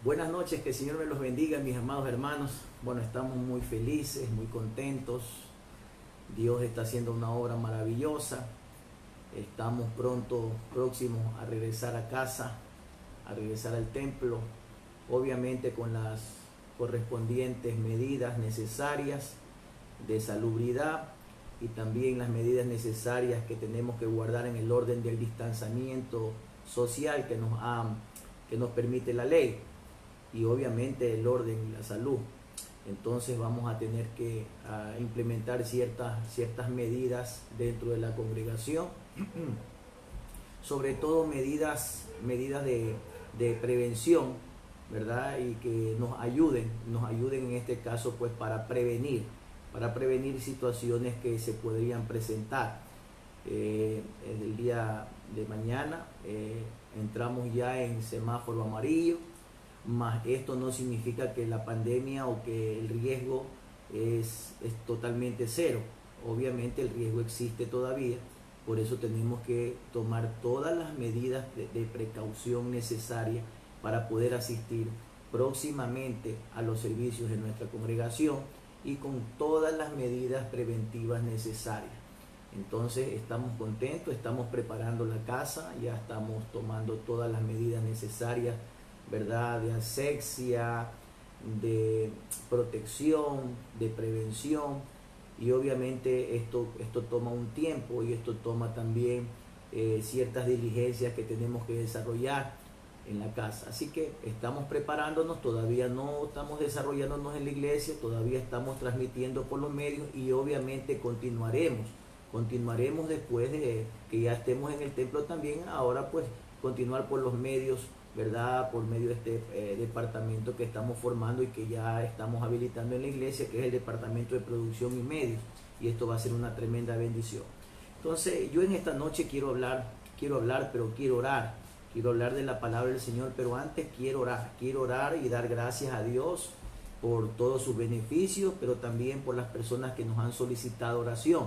Buenas noches, que el Señor me los bendiga, mis amados hermanos. Bueno, estamos muy felices, muy contentos. Dios está haciendo una obra maravillosa. Estamos próximos a regresar a casa, a regresar al templo, obviamente con las correspondientes medidas necesarias de salubridad y también las medidas necesarias que tenemos que guardar en el orden del distanciamiento social que nos permite la ley, y obviamente el orden y la salud. Entonces vamos a tener que implementar ciertas medidas dentro de la congregación, sobre todo medidas de prevención, ¿verdad? Y que nos ayuden en este caso pues para prevenir situaciones que se podrían presentar. El día de mañana entramos ya en semáforo amarillo, mas esto no significa que la pandemia o que el riesgo es totalmente cero. Obviamente el riesgo existe todavía, por eso tenemos que tomar todas las medidas de precaución necesarias para poder asistir próximamente a los servicios de nuestra congregación y con todas las medidas preventivas necesarias. Entonces estamos contentos, estamos preparando la casa, ya estamos tomando todas las medidas necesarias, ¿verdad? De asepsia, de protección, de prevención, y obviamente esto toma un tiempo y esto toma también ciertas diligencias que tenemos que desarrollar en la casa. Así que estamos preparándonos, todavía no estamos desarrollándonos en la iglesia, todavía estamos transmitiendo por los medios y obviamente continuaremos después de que ya estemos en el templo también, ahora pues continuar por los medios, ¿verdad? Por medio de este departamento que estamos formando y que ya estamos habilitando en la iglesia, que es el departamento de producción y medios, y esto va a ser una tremenda bendición. Entonces yo en esta noche quiero hablar, pero quiero hablar de la palabra del Señor, pero antes quiero orar y dar gracias a Dios por todos sus beneficios, pero también por las personas que nos han solicitado oración.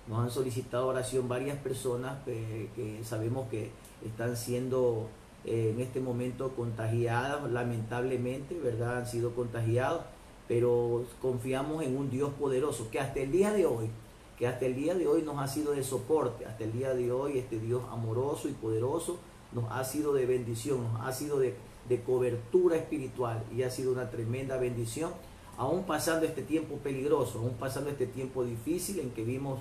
Nos han solicitado oración varias personas que sabemos que están siendo en este momento contagiadas, lamentablemente, ¿verdad? Han sido contagiados, pero confiamos en un Dios poderoso que hasta el día de hoy nos ha sido de soporte. Hasta el día de hoy este Dios amoroso y poderoso nos ha sido de bendición, nos ha sido de cobertura espiritual, y ha sido una tremenda bendición, aún pasando este tiempo peligroso, aún pasando este tiempo difícil en que vimos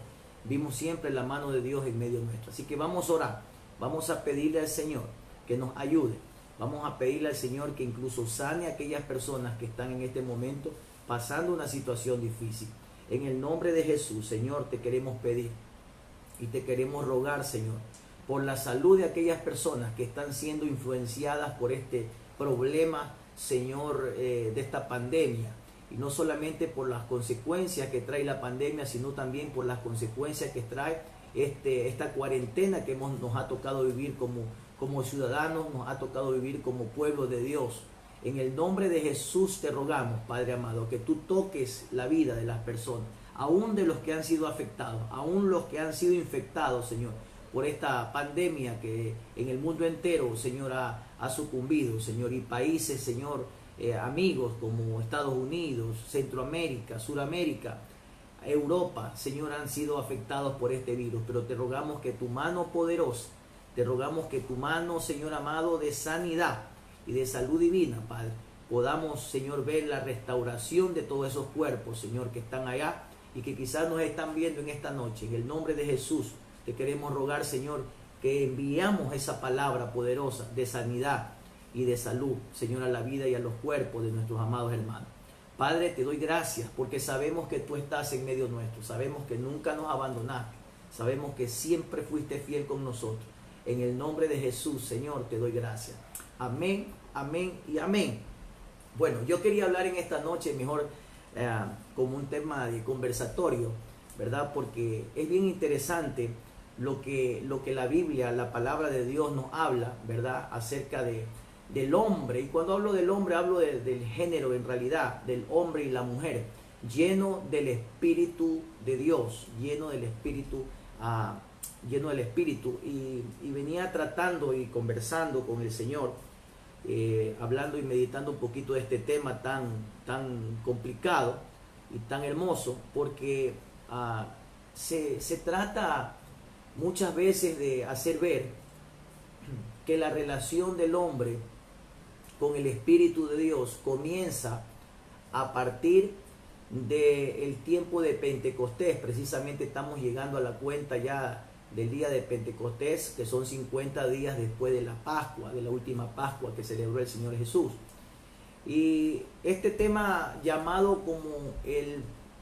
siempre la mano de Dios en medio nuestro. Así que vamos a orar, vamos a pedirle al Señor que nos ayude, vamos a pedirle al Señor que incluso sane a aquellas personas que están en este momento pasando una situación difícil. En el nombre de Jesús, Señor, te queremos pedir y te queremos rogar, Señor, por la salud de aquellas personas que están siendo influenciadas por este problema, Señor, de esta pandemia. Y no solamente por las consecuencias que trae la pandemia, sino también por las consecuencias que trae esta cuarentena que nos ha tocado vivir como ciudadanos, nos ha tocado vivir como pueblo de Dios. En el nombre de Jesús te rogamos, Padre amado, que tú toques la vida de las personas, aún de los que han sido afectados, aún los que han sido infectados, Señor, por esta pandemia que en el mundo entero, Señor, ha sucumbido, Señor, y países, Señor, amigos como Estados Unidos, Centroamérica, Suramérica, Europa, Señor, han sido afectados por este virus, pero te rogamos que tu mano poderosa, te rogamos que tu mano, Señor amado, de sanidad y de salud divina, Padre, podamos, Señor, ver la restauración de todos esos cuerpos, Señor, que están allá y que quizás nos están viendo en esta noche. En el nombre de Jesús te queremos rogar, Señor, que enviamos esa palabra poderosa de sanidad y de salud, Señor, a la vida y a los cuerpos de nuestros amados hermanos. Padre, te doy gracias porque sabemos que tú estás en medio nuestro, sabemos que nunca nos abandonaste, sabemos que siempre fuiste fiel con nosotros. En el nombre de Jesús, Señor, te doy gracias. Amén, amén y amén. Bueno, yo quería hablar en esta noche mejor como un tema de conversatorio, ¿verdad? Porque es bien interesante lo que la Biblia, la palabra de Dios nos habla, ¿verdad? Acerca del hombre. Y cuando hablo del hombre, hablo del género en realidad, del hombre y la mujer, lleno del Espíritu de Dios, lleno del Espíritu y venía tratando y conversando con el Señor hablando y meditando un poquito de este tema tan complicado y tan hermoso, porque se trata muchas veces de hacer ver que la relación del hombre con el Espíritu de Dios comienza a partir del tiempo de Pentecostés. Precisamente estamos llegando a la cuenta ya del día de Pentecostés, que son 50 días después de la Pascua, de la última Pascua que celebró el Señor Jesús. Y este tema llamado como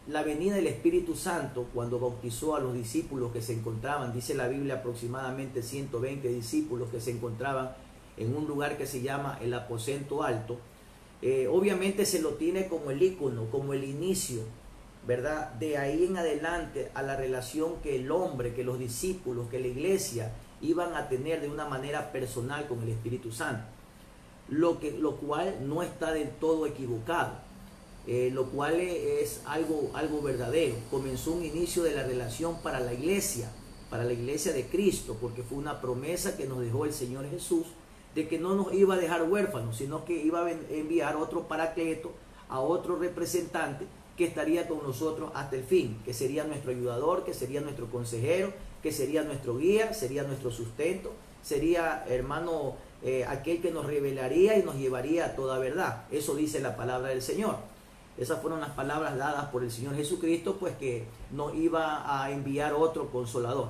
la venida del Espíritu Santo, cuando bautizó a los discípulos que se encontraban, dice la Biblia, aproximadamente 120 discípulos que se encontraban en un lugar que se llama el aposento alto, obviamente se lo tiene como el ícono, como el inicio, ¿verdad? De ahí en adelante a la relación que el hombre, que los discípulos, que la iglesia iban a tener de una manera personal con el Espíritu Santo, lo cual no está del todo equivocado, lo cual es algo verdadero. Comenzó un inicio de la relación para la iglesia de Cristo, porque fue una promesa que nos dejó el Señor Jesús, de que no nos iba a dejar huérfanos, sino que iba a enviar otro paracleto, a otro representante que estaría con nosotros hasta el fin, que sería nuestro ayudador, que sería nuestro consejero, que sería nuestro guía, sería nuestro sustento, sería, hermano, aquel que nos revelaría y nos llevaría a toda verdad. Eso dice la palabra del Señor. Esas fueron las palabras dadas por el Señor Jesucristo, pues que nos iba a enviar otro consolador.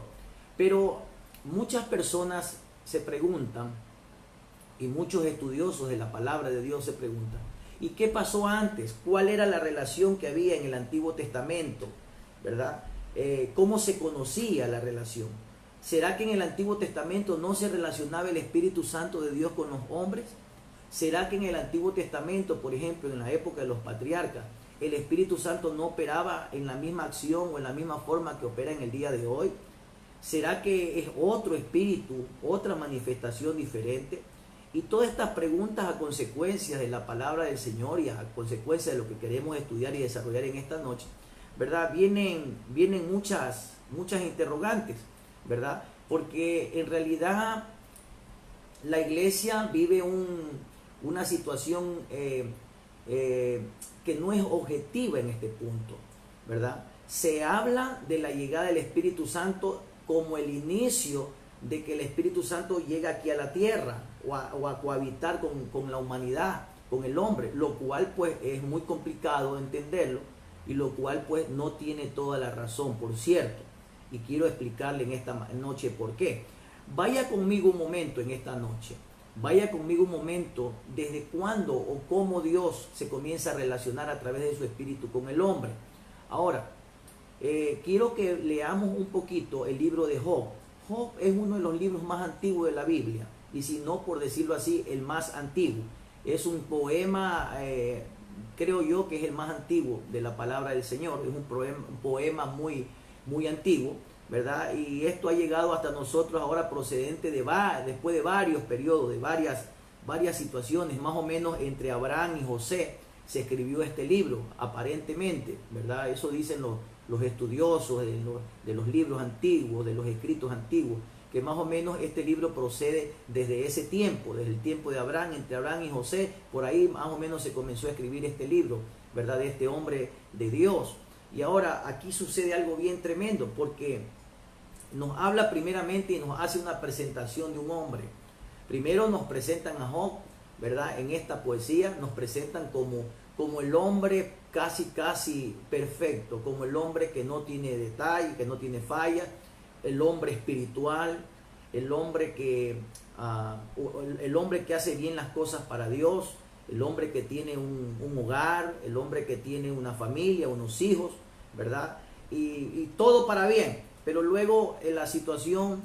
Pero muchas personas se preguntan, y muchos estudiosos de la palabra de Dios se preguntan, ¿y qué pasó antes? ¿Cuál era la relación que había en el Antiguo Testamento? ¿Verdad? ¿Cómo se conocía la relación? ¿Será que en el Antiguo Testamento no se relacionaba el Espíritu Santo de Dios con los hombres? ¿Será que en el Antiguo Testamento, por ejemplo, en la época de los patriarcas, el Espíritu Santo no operaba en la misma acción o en la misma forma que opera en el día de hoy? ¿Será que es otro espíritu, otra manifestación diferente? Y todas estas preguntas a consecuencia de la palabra del Señor y a consecuencia de lo que queremos estudiar y desarrollar en esta noche, ¿verdad? Vienen muchas interrogantes, ¿verdad? Porque en realidad la iglesia vive una situación que no es objetiva en este punto, ¿verdad? Se habla de la llegada del Espíritu Santo como el inicio de que el Espíritu Santo llega aquí a la tierra o a cohabitar con la humanidad, con el hombre, lo cual pues es muy complicado de entenderlo y lo cual pues no tiene toda la razón, por cierto, y quiero explicarle en esta noche por qué. Vaya conmigo un momento en esta noche, vaya conmigo un momento desde cuándo o cómo Dios se comienza a relacionar a través de su Espíritu con el hombre. Ahora, quiero que leamos un poquito el libro de Job. Job es uno de los libros más antiguos de la Biblia, y si no, por decirlo así, el más antiguo. Es un poema, creo yo que es el más antiguo de la palabra del Señor. Es un poema muy antiguo, ¿verdad? Y esto ha llegado hasta nosotros ahora procedente después de varios periodos, de varias situaciones, más o menos entre Abraham y José se escribió este libro, aparentemente, ¿verdad? Eso dicen los estudiosos de los libros antiguos, de los escritos antiguos, que más o menos este libro procede desde ese tiempo, desde el tiempo de Abraham, entre Abraham y José, por ahí más o menos se comenzó a escribir este libro, ¿verdad? De este hombre de Dios. Y ahora aquí sucede algo bien tremendo, porque nos habla primeramente y nos hace una presentación de un hombre. Primero nos presentan a Job, ¿verdad? En esta poesía nos presentan como el hombre casi perfecto, como el hombre que no tiene detalle, que no tiene falla, el hombre espiritual, el hombre que hace bien las cosas para Dios, el hombre que tiene un hogar, el hombre que tiene una familia, unos hijos, ¿verdad? Y todo para bien, pero luego la situación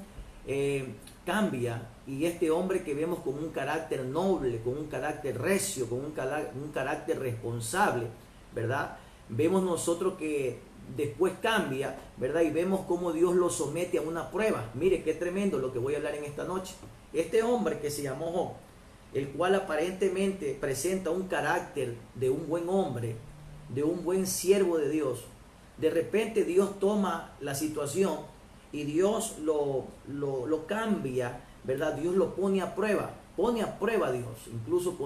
cambia, y este hombre que vemos con un carácter noble, con un carácter recio, con un carácter responsable, ¿verdad? Vemos nosotros que después cambia, ¿verdad? Y vemos cómo Dios lo somete a una prueba. Mire qué tremendo lo que voy a hablar en esta noche. Este hombre que se llamó Job, el cual aparentemente presenta un carácter de un buen hombre, de un buen siervo de Dios, de repente Dios toma la situación y Dios lo cambia, ¿verdad? Dios lo pone a prueba. pone a prueba a Dios. Incluso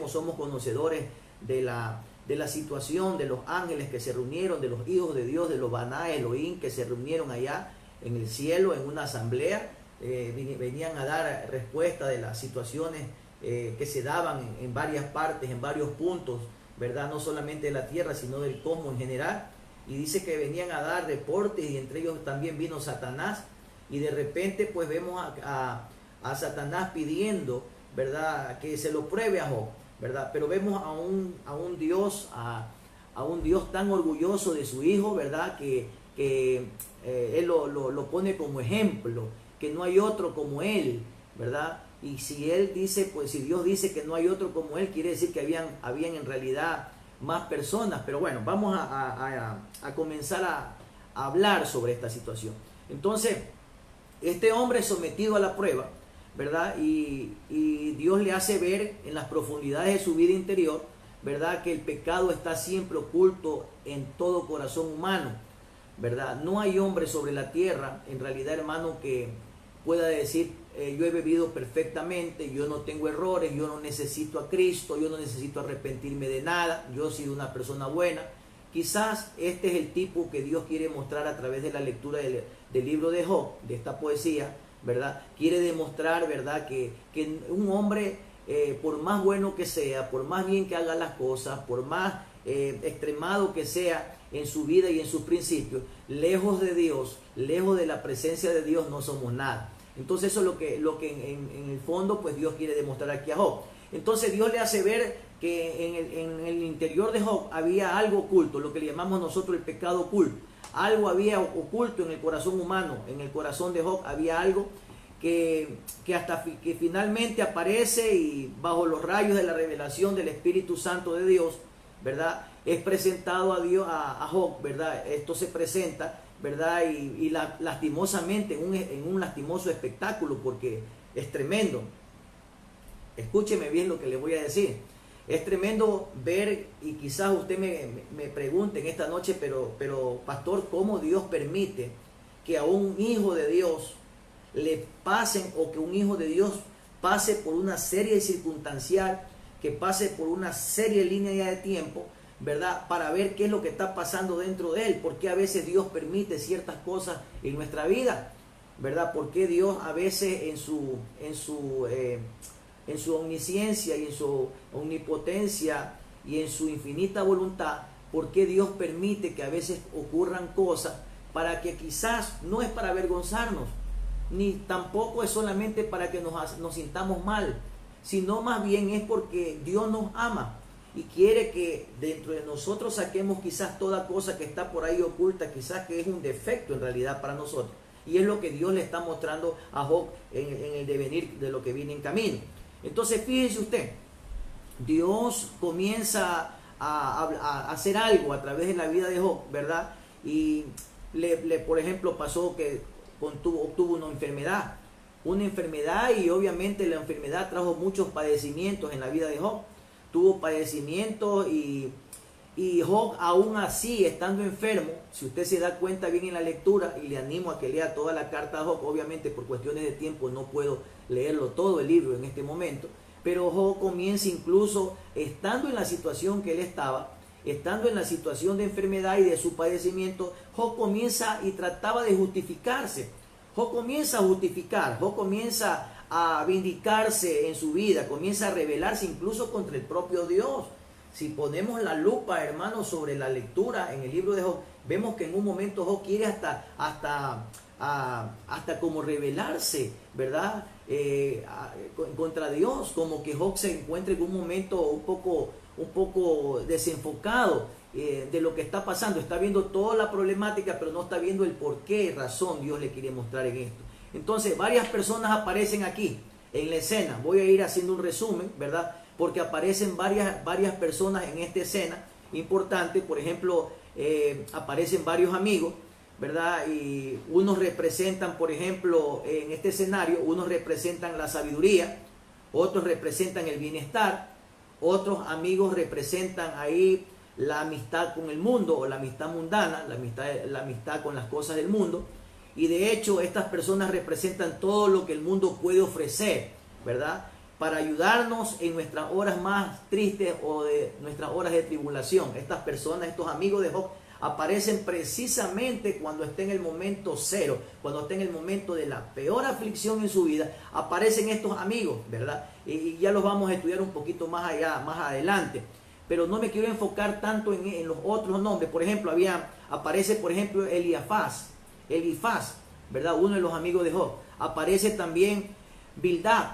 somos conocedores de la situación de los ángeles que se reunieron, de los hijos de Dios, de los Baná Elohim, que se reunieron allá en el cielo en una asamblea. Venían a dar respuesta de las situaciones que se daban en varias partes, en varios puntos, ¿verdad? No solamente de la tierra, sino del cosmos en general. Y dice que venían a dar reportes, y entre ellos también vino Satanás. Y de repente pues vemos a Satanás pidiendo, ¿verdad?, que se lo pruebe a Job, ¿verdad? Pero vemos a un Dios tan orgulloso de su hijo, ¿verdad?, que él lo pone como ejemplo, que no hay otro como él, ¿verdad? Y si él dice, pues si Dios dice que no hay otro como él, quiere decir que habían en realidad más personas. Pero bueno, vamos a comenzar a hablar sobre esta situación. Entonces, este hombre sometido a la prueba, ¿verdad? Y Dios le hace ver en las profundidades de su vida interior, ¿verdad?, que el pecado está siempre oculto en todo corazón humano, ¿verdad? No hay hombre sobre la tierra, en realidad, hermano, que pueda decir, yo he vivido perfectamente, yo no tengo errores, yo no necesito a Cristo, yo no necesito arrepentirme de nada, yo he sido una persona buena. Quizás este es el tipo que Dios quiere mostrar a través de la lectura del libro de Job, de esta poesía, ¿verdad? Quiere demostrar, ¿verdad?, que un hombre, por más bueno que sea, por más bien que haga las cosas, por más extremado que sea en su vida y en sus principios, lejos de Dios, lejos de la presencia de Dios, no somos nada. Entonces eso es lo que en el fondo pues Dios quiere demostrar aquí a Job. Entonces Dios le hace ver que en el interior de Job había algo oculto, lo que le llamamos nosotros el pecado oculto. Algo había oculto en el corazón humano, en el corazón de Job había algo que finalmente aparece, y bajo los rayos de la revelación del Espíritu Santo de Dios, ¿verdad?, es presentado a Job, ¿verdad? Esto se presenta, ¿verdad? Y lastimosamente en un lastimoso espectáculo, porque es tremendo. Escúcheme bien lo que le voy a decir. Es tremendo ver, y quizás usted me pregunte en esta noche, pero pastor, ¿cómo Dios permite que a un hijo de Dios le pasen, o que un hijo de Dios pase por una serie circunstancial, que pase por una serie de línea de tiempo, ¿verdad?, para ver qué es lo que está pasando dentro de él? ¿Por qué a veces Dios permite ciertas cosas en nuestra vida? ¿Verdad? ¿Por qué Dios a veces en su omnisciencia y en su omnipotencia y en su infinita voluntad, por qué Dios permite que a veces ocurran cosas? Para que quizás no es para avergonzarnos, ni tampoco es solamente para que nos sintamos mal, sino más bien es porque Dios nos ama y quiere que dentro de nosotros saquemos quizás toda cosa que está por ahí oculta, quizás que es un defecto en realidad para nosotros. Y es lo que Dios le está mostrando a Job en el devenir de lo que viene en camino. Entonces fíjese usted, Dios comienza a hacer algo a través de la vida de Job, ¿verdad? Y por ejemplo, pasó que obtuvo una enfermedad, y obviamente la enfermedad trajo muchos padecimientos en la vida de Job. Tuvo padecimientos, y Job, aún así, estando enfermo, si usted se da cuenta bien en la lectura, y le animo a que lea toda la carta de Job, obviamente por cuestiones de tiempo no puedo leerlo todo el libro en este momento, pero Job comienza, incluso estando en la situación que él estaba, estando en la situación de enfermedad y de su padecimiento, Job comienza y trataba de justificarse. Job comienza a justificar, Job comienza a vindicarse en su vida, comienza a rebelarse incluso contra el propio Dios. Si ponemos la lupa, hermanos, sobre la lectura en el libro de Job, vemos que en un momento Job quiere hasta como rebelarse, ¿verdad? Contra Dios, como que Job se encuentra en un momento un poco desenfocado de lo que está pasando. Está viendo toda la problemática, pero no está viendo el por qué razón Dios le quiere mostrar en esto. Entonces, varias personas aparecen aquí en la escena. Voy a ir haciendo un resumen, ¿verdad? Porque aparecen varias personas en esta escena importante. Por ejemplo, aparecen varios amigos, ¿verdad? Y unos representan, por ejemplo, en este escenario, unos representan la sabiduría, otros representan el bienestar, otros amigos representan ahí la amistad con el mundo, o la amistad mundana, la amistad con las cosas del mundo. Y de hecho estas personas representan todo lo que el mundo puede ofrecer, ¿verdad? para ayudarnos en nuestras horas más tristes o de nuestras horas de tribulación. Estas personas, estos amigos de Job, aparecen precisamente cuando esté en el momento cero, cuando esté en el momento de la peor aflicción en su vida. Aparecen estos amigos, ¿verdad? Y ya los vamos a estudiar un poquito más allá, más adelante. Pero no me quiero enfocar tanto en los otros nombres. Por ejemplo, aparece por ejemplo Elifaz, ¿verdad? Uno de los amigos de Job. Aparece también Bildad.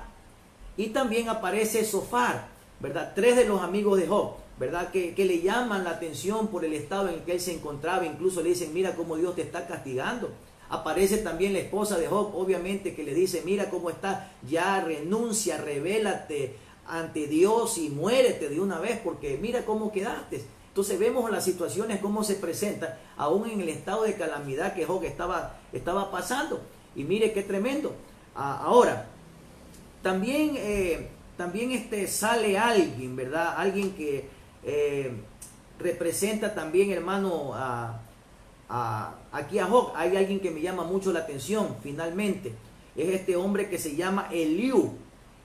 Y también aparece Zofar, ¿verdad? 3 de los amigos de Job, ¿verdad? Que le llaman la atención por el estado en el que él se encontraba. Incluso le dicen, mira cómo Dios te está castigando. Aparece también la esposa de Job, obviamente, que le dice, mira cómo está, ya renuncia, revélate ante Dios y muérete de una vez, porque mira cómo quedaste. Entonces vemos las situaciones cómo se presentan, aún en el estado de calamidad que Job estaba pasando. Y mire qué tremendo. Ahora, también sale alguien, ¿verdad? Alguien que representa también, hermano, aquí a Job. Hay alguien que me llama mucho la atención, finalmente. Es este hombre que se llama Eliú.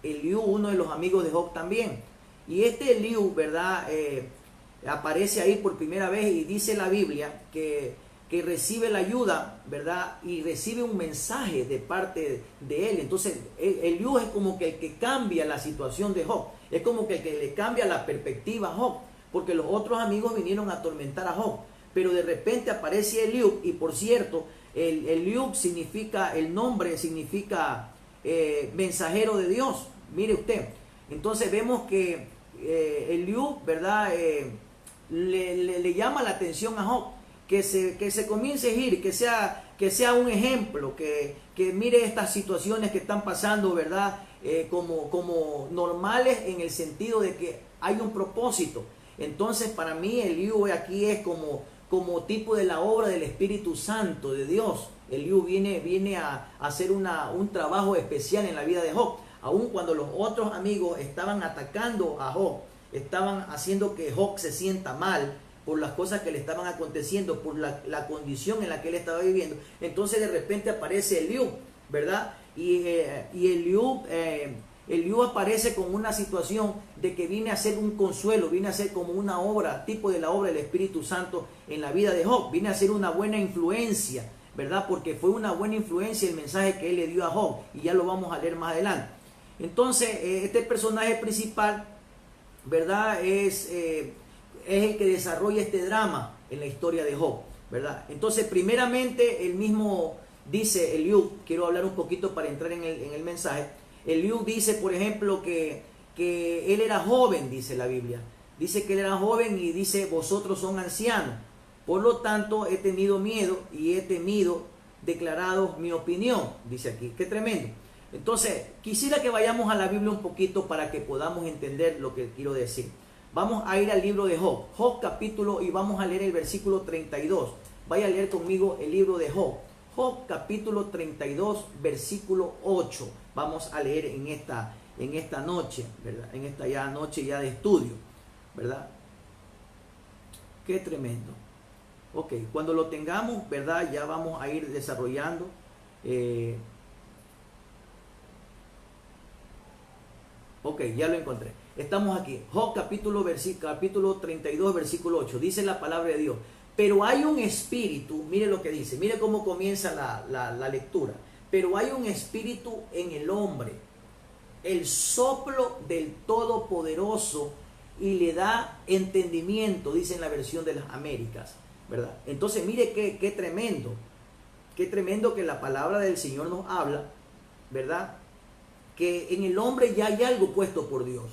Eliú, uno de los amigos de Job también. Y este Eliú, ¿verdad? Aparece ahí por primera vez y dice la Biblia que recibe la ayuda, ¿verdad? Y recibe un mensaje de parte de él. Entonces, Eliú es como que el que cambia la situación de Job. Es como que el que le cambia la perspectiva a Job. Porque los otros amigos vinieron a atormentar a Job. Pero de repente aparece Eliú. Y por cierto, Eliú significa, el nombre significa mensajero de Dios. Mire usted. Entonces vemos que Eliú, ¿verdad? Le llama la atención a Job. Que se comience a ir, que sea un ejemplo, que mire estas situaciones que están pasando, ¿verdad? Como normales, en el sentido de que hay un propósito. Entonces, para mí, Eliú aquí es como tipo de la obra del Espíritu Santo de Dios. Eliú viene a hacer un trabajo especial en la vida de Job. Aun cuando los otros amigos estaban atacando a Job, estaban haciendo que Job se sienta mal por las cosas que le estaban aconteciendo, por la condición en la que él estaba viviendo. Entonces de repente aparece Eliú, ¿verdad? Y Eliú aparece con una situación de que viene a ser un consuelo, viene a ser como una obra, tipo de la obra del Espíritu Santo en la vida de Job, viene a ser una buena influencia, ¿verdad? Porque fue una buena influencia el mensaje que él le dio a Job, y ya lo vamos a leer más adelante. Entonces, este personaje principal, ¿verdad? Es el que desarrolla este drama en la historia de Job, ¿verdad? Entonces, primeramente, él mismo dice, Eliú, quiero hablar un poquito para entrar en el mensaje. Eliú dice, por ejemplo, que él era joven, dice la Biblia. Dice que él era joven y dice, vosotros son ancianos. Por lo tanto, he tenido miedo y he temido declarado mi opinión, dice aquí. Qué tremendo. Entonces, quisiera que vayamos a la Biblia un poquito para que podamos entender lo que quiero decir. Vamos a ir al libro de Job, Job capítulo, y vamos a leer el versículo 32. Vaya a leer conmigo el libro de Job, Job capítulo 32, versículo 8. Vamos a leer en esta noche, ¿verdad? En esta noche ya de estudio, ¿verdad? Qué tremendo. Ok, cuando lo tengamos, ¿verdad? Ya vamos a ir desarrollando. Ok, ya lo encontré. Estamos aquí. Job capítulo 32, versículo 8. Dice la palabra de Dios. Pero hay un espíritu, mire lo que dice, mire cómo comienza la lectura. Pero hay un espíritu en el hombre, el soplo del Todopoderoso, y le da entendimiento, dice en la versión de las Américas, ¿verdad? Entonces mire qué tremendo que la palabra del Señor nos habla, ¿verdad? Que en el hombre ya hay algo puesto por Dios.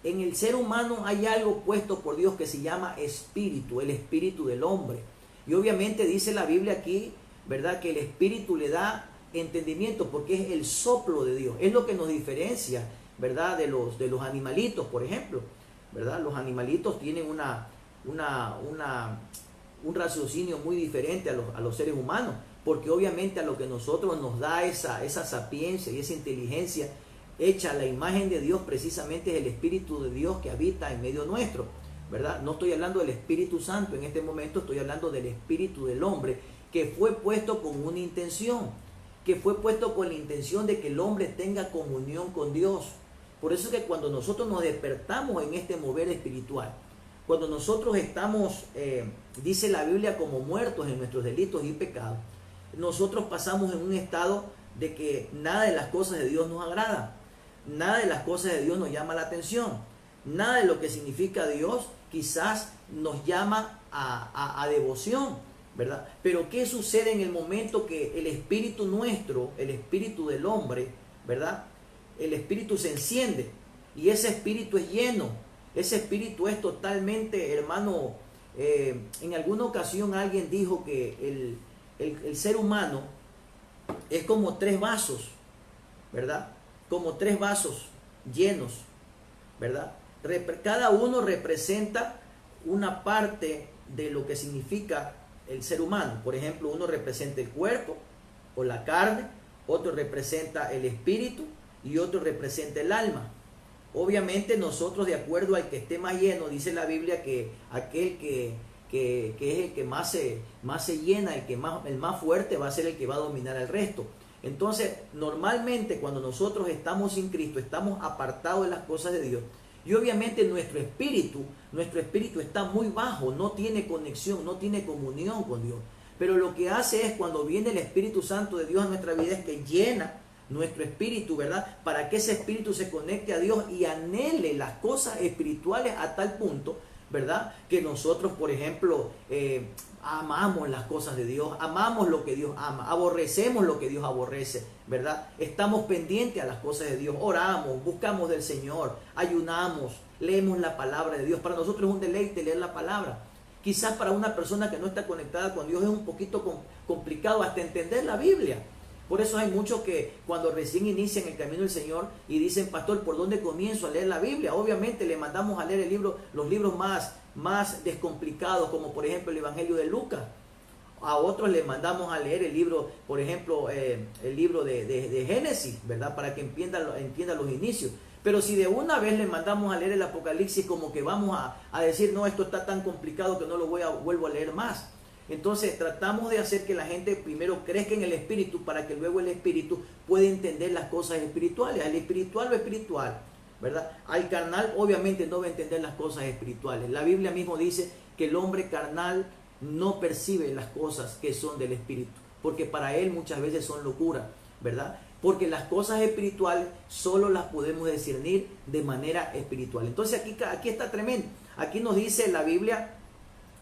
En el ser humano hay algo puesto por Dios que se llama espíritu, el espíritu del hombre. Y obviamente dice la Biblia aquí, ¿verdad? Que el espíritu le da entendimiento porque es el soplo de Dios. Es lo que nos diferencia, ¿verdad? De los animalitos, por ejemplo, ¿verdad? Los animalitos tienen un raciocinio muy diferente a los seres humanos, porque obviamente a lo que nosotros nos da esa sapiencia y esa inteligencia hecha a la imagen de Dios, precisamente es el Espíritu de Dios que habita en medio nuestro, ¿verdad? No estoy hablando del Espíritu Santo en este momento, estoy hablando del Espíritu del hombre, que fue puesto con una intención, que fue puesto con la intención de que el hombre tenga comunión con Dios. Por eso es que cuando nosotros nos despertamos en este mover espiritual, cuando nosotros estamos, dice la Biblia, como muertos en nuestros delitos y pecados, nosotros pasamos en un estado de que nada de las cosas de Dios nos agrada, nada de las cosas de Dios nos llama la atención, nada de lo que significa Dios quizás nos llama a devoción, ¿verdad? Pero ¿qué sucede en el momento que el espíritu nuestro, el espíritu del hombre, ¿verdad? El espíritu se enciende y ese espíritu es lleno, ese espíritu es totalmente, hermano, en alguna ocasión alguien dijo que el ser humano es como 3 vasos, ¿verdad? Como 3 vasos llenos, ¿verdad? Cada uno representa una parte de lo que significa el ser humano. Por ejemplo, uno representa el cuerpo o la carne, otro representa el espíritu y otro representa el alma. Obviamente nosotros, de acuerdo al que esté más lleno, dice la Biblia que aquel que es el que más se llena, el más fuerte va a ser el que va a dominar al resto. Entonces, normalmente cuando nosotros estamos sin Cristo, estamos apartados de las cosas de Dios. Y obviamente nuestro espíritu está muy bajo, no tiene conexión, no tiene comunión con Dios. Pero lo que hace es, cuando viene el Espíritu Santo de Dios a nuestra vida, es que llena nuestro espíritu, ¿verdad? Para que ese espíritu se conecte a Dios y anhele las cosas espirituales a tal punto, ¿verdad? Que nosotros, por ejemplo, amamos las cosas de Dios, amamos lo que Dios ama, aborrecemos lo que Dios aborrece, ¿verdad? Estamos pendientes a las cosas de Dios, oramos, buscamos del Señor, ayunamos, leemos la palabra de Dios. Para nosotros es un deleite leer la palabra. Quizás para una persona que no está conectada con Dios es un poquito complicado hasta entender la Biblia. Por eso hay muchos que cuando recién inician el camino del Señor y dicen: pastor, ¿por dónde comienzo a leer la Biblia? Obviamente le mandamos a leer los libros más descomplicados, como por ejemplo el Evangelio de Lucas. A otros le mandamos a leer el libro, por ejemplo, el libro de Génesis, ¿verdad? Para que entienda los inicios. Pero si de una vez le mandamos a leer el Apocalipsis, como que vamos a decir: no, esto está tan complicado que no lo vuelvo a leer más. Entonces tratamos de hacer que la gente primero crezca en el espíritu, para que luego el espíritu pueda entender las cosas espirituales. Al espiritual lo espiritual, ¿verdad? Al carnal obviamente no va a entender las cosas espirituales. La Biblia mismo dice que el hombre carnal no percibe las cosas que son del espíritu, porque para él muchas veces son locura, ¿verdad? Porque las cosas espirituales solo las podemos discernir de manera espiritual. Entonces aquí está tremendo. Aquí nos dice la Biblia,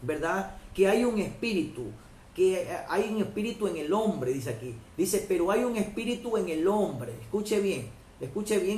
¿verdad?, que hay un espíritu en el hombre, dice aquí. Dice: pero hay un espíritu en el hombre. Escuche bien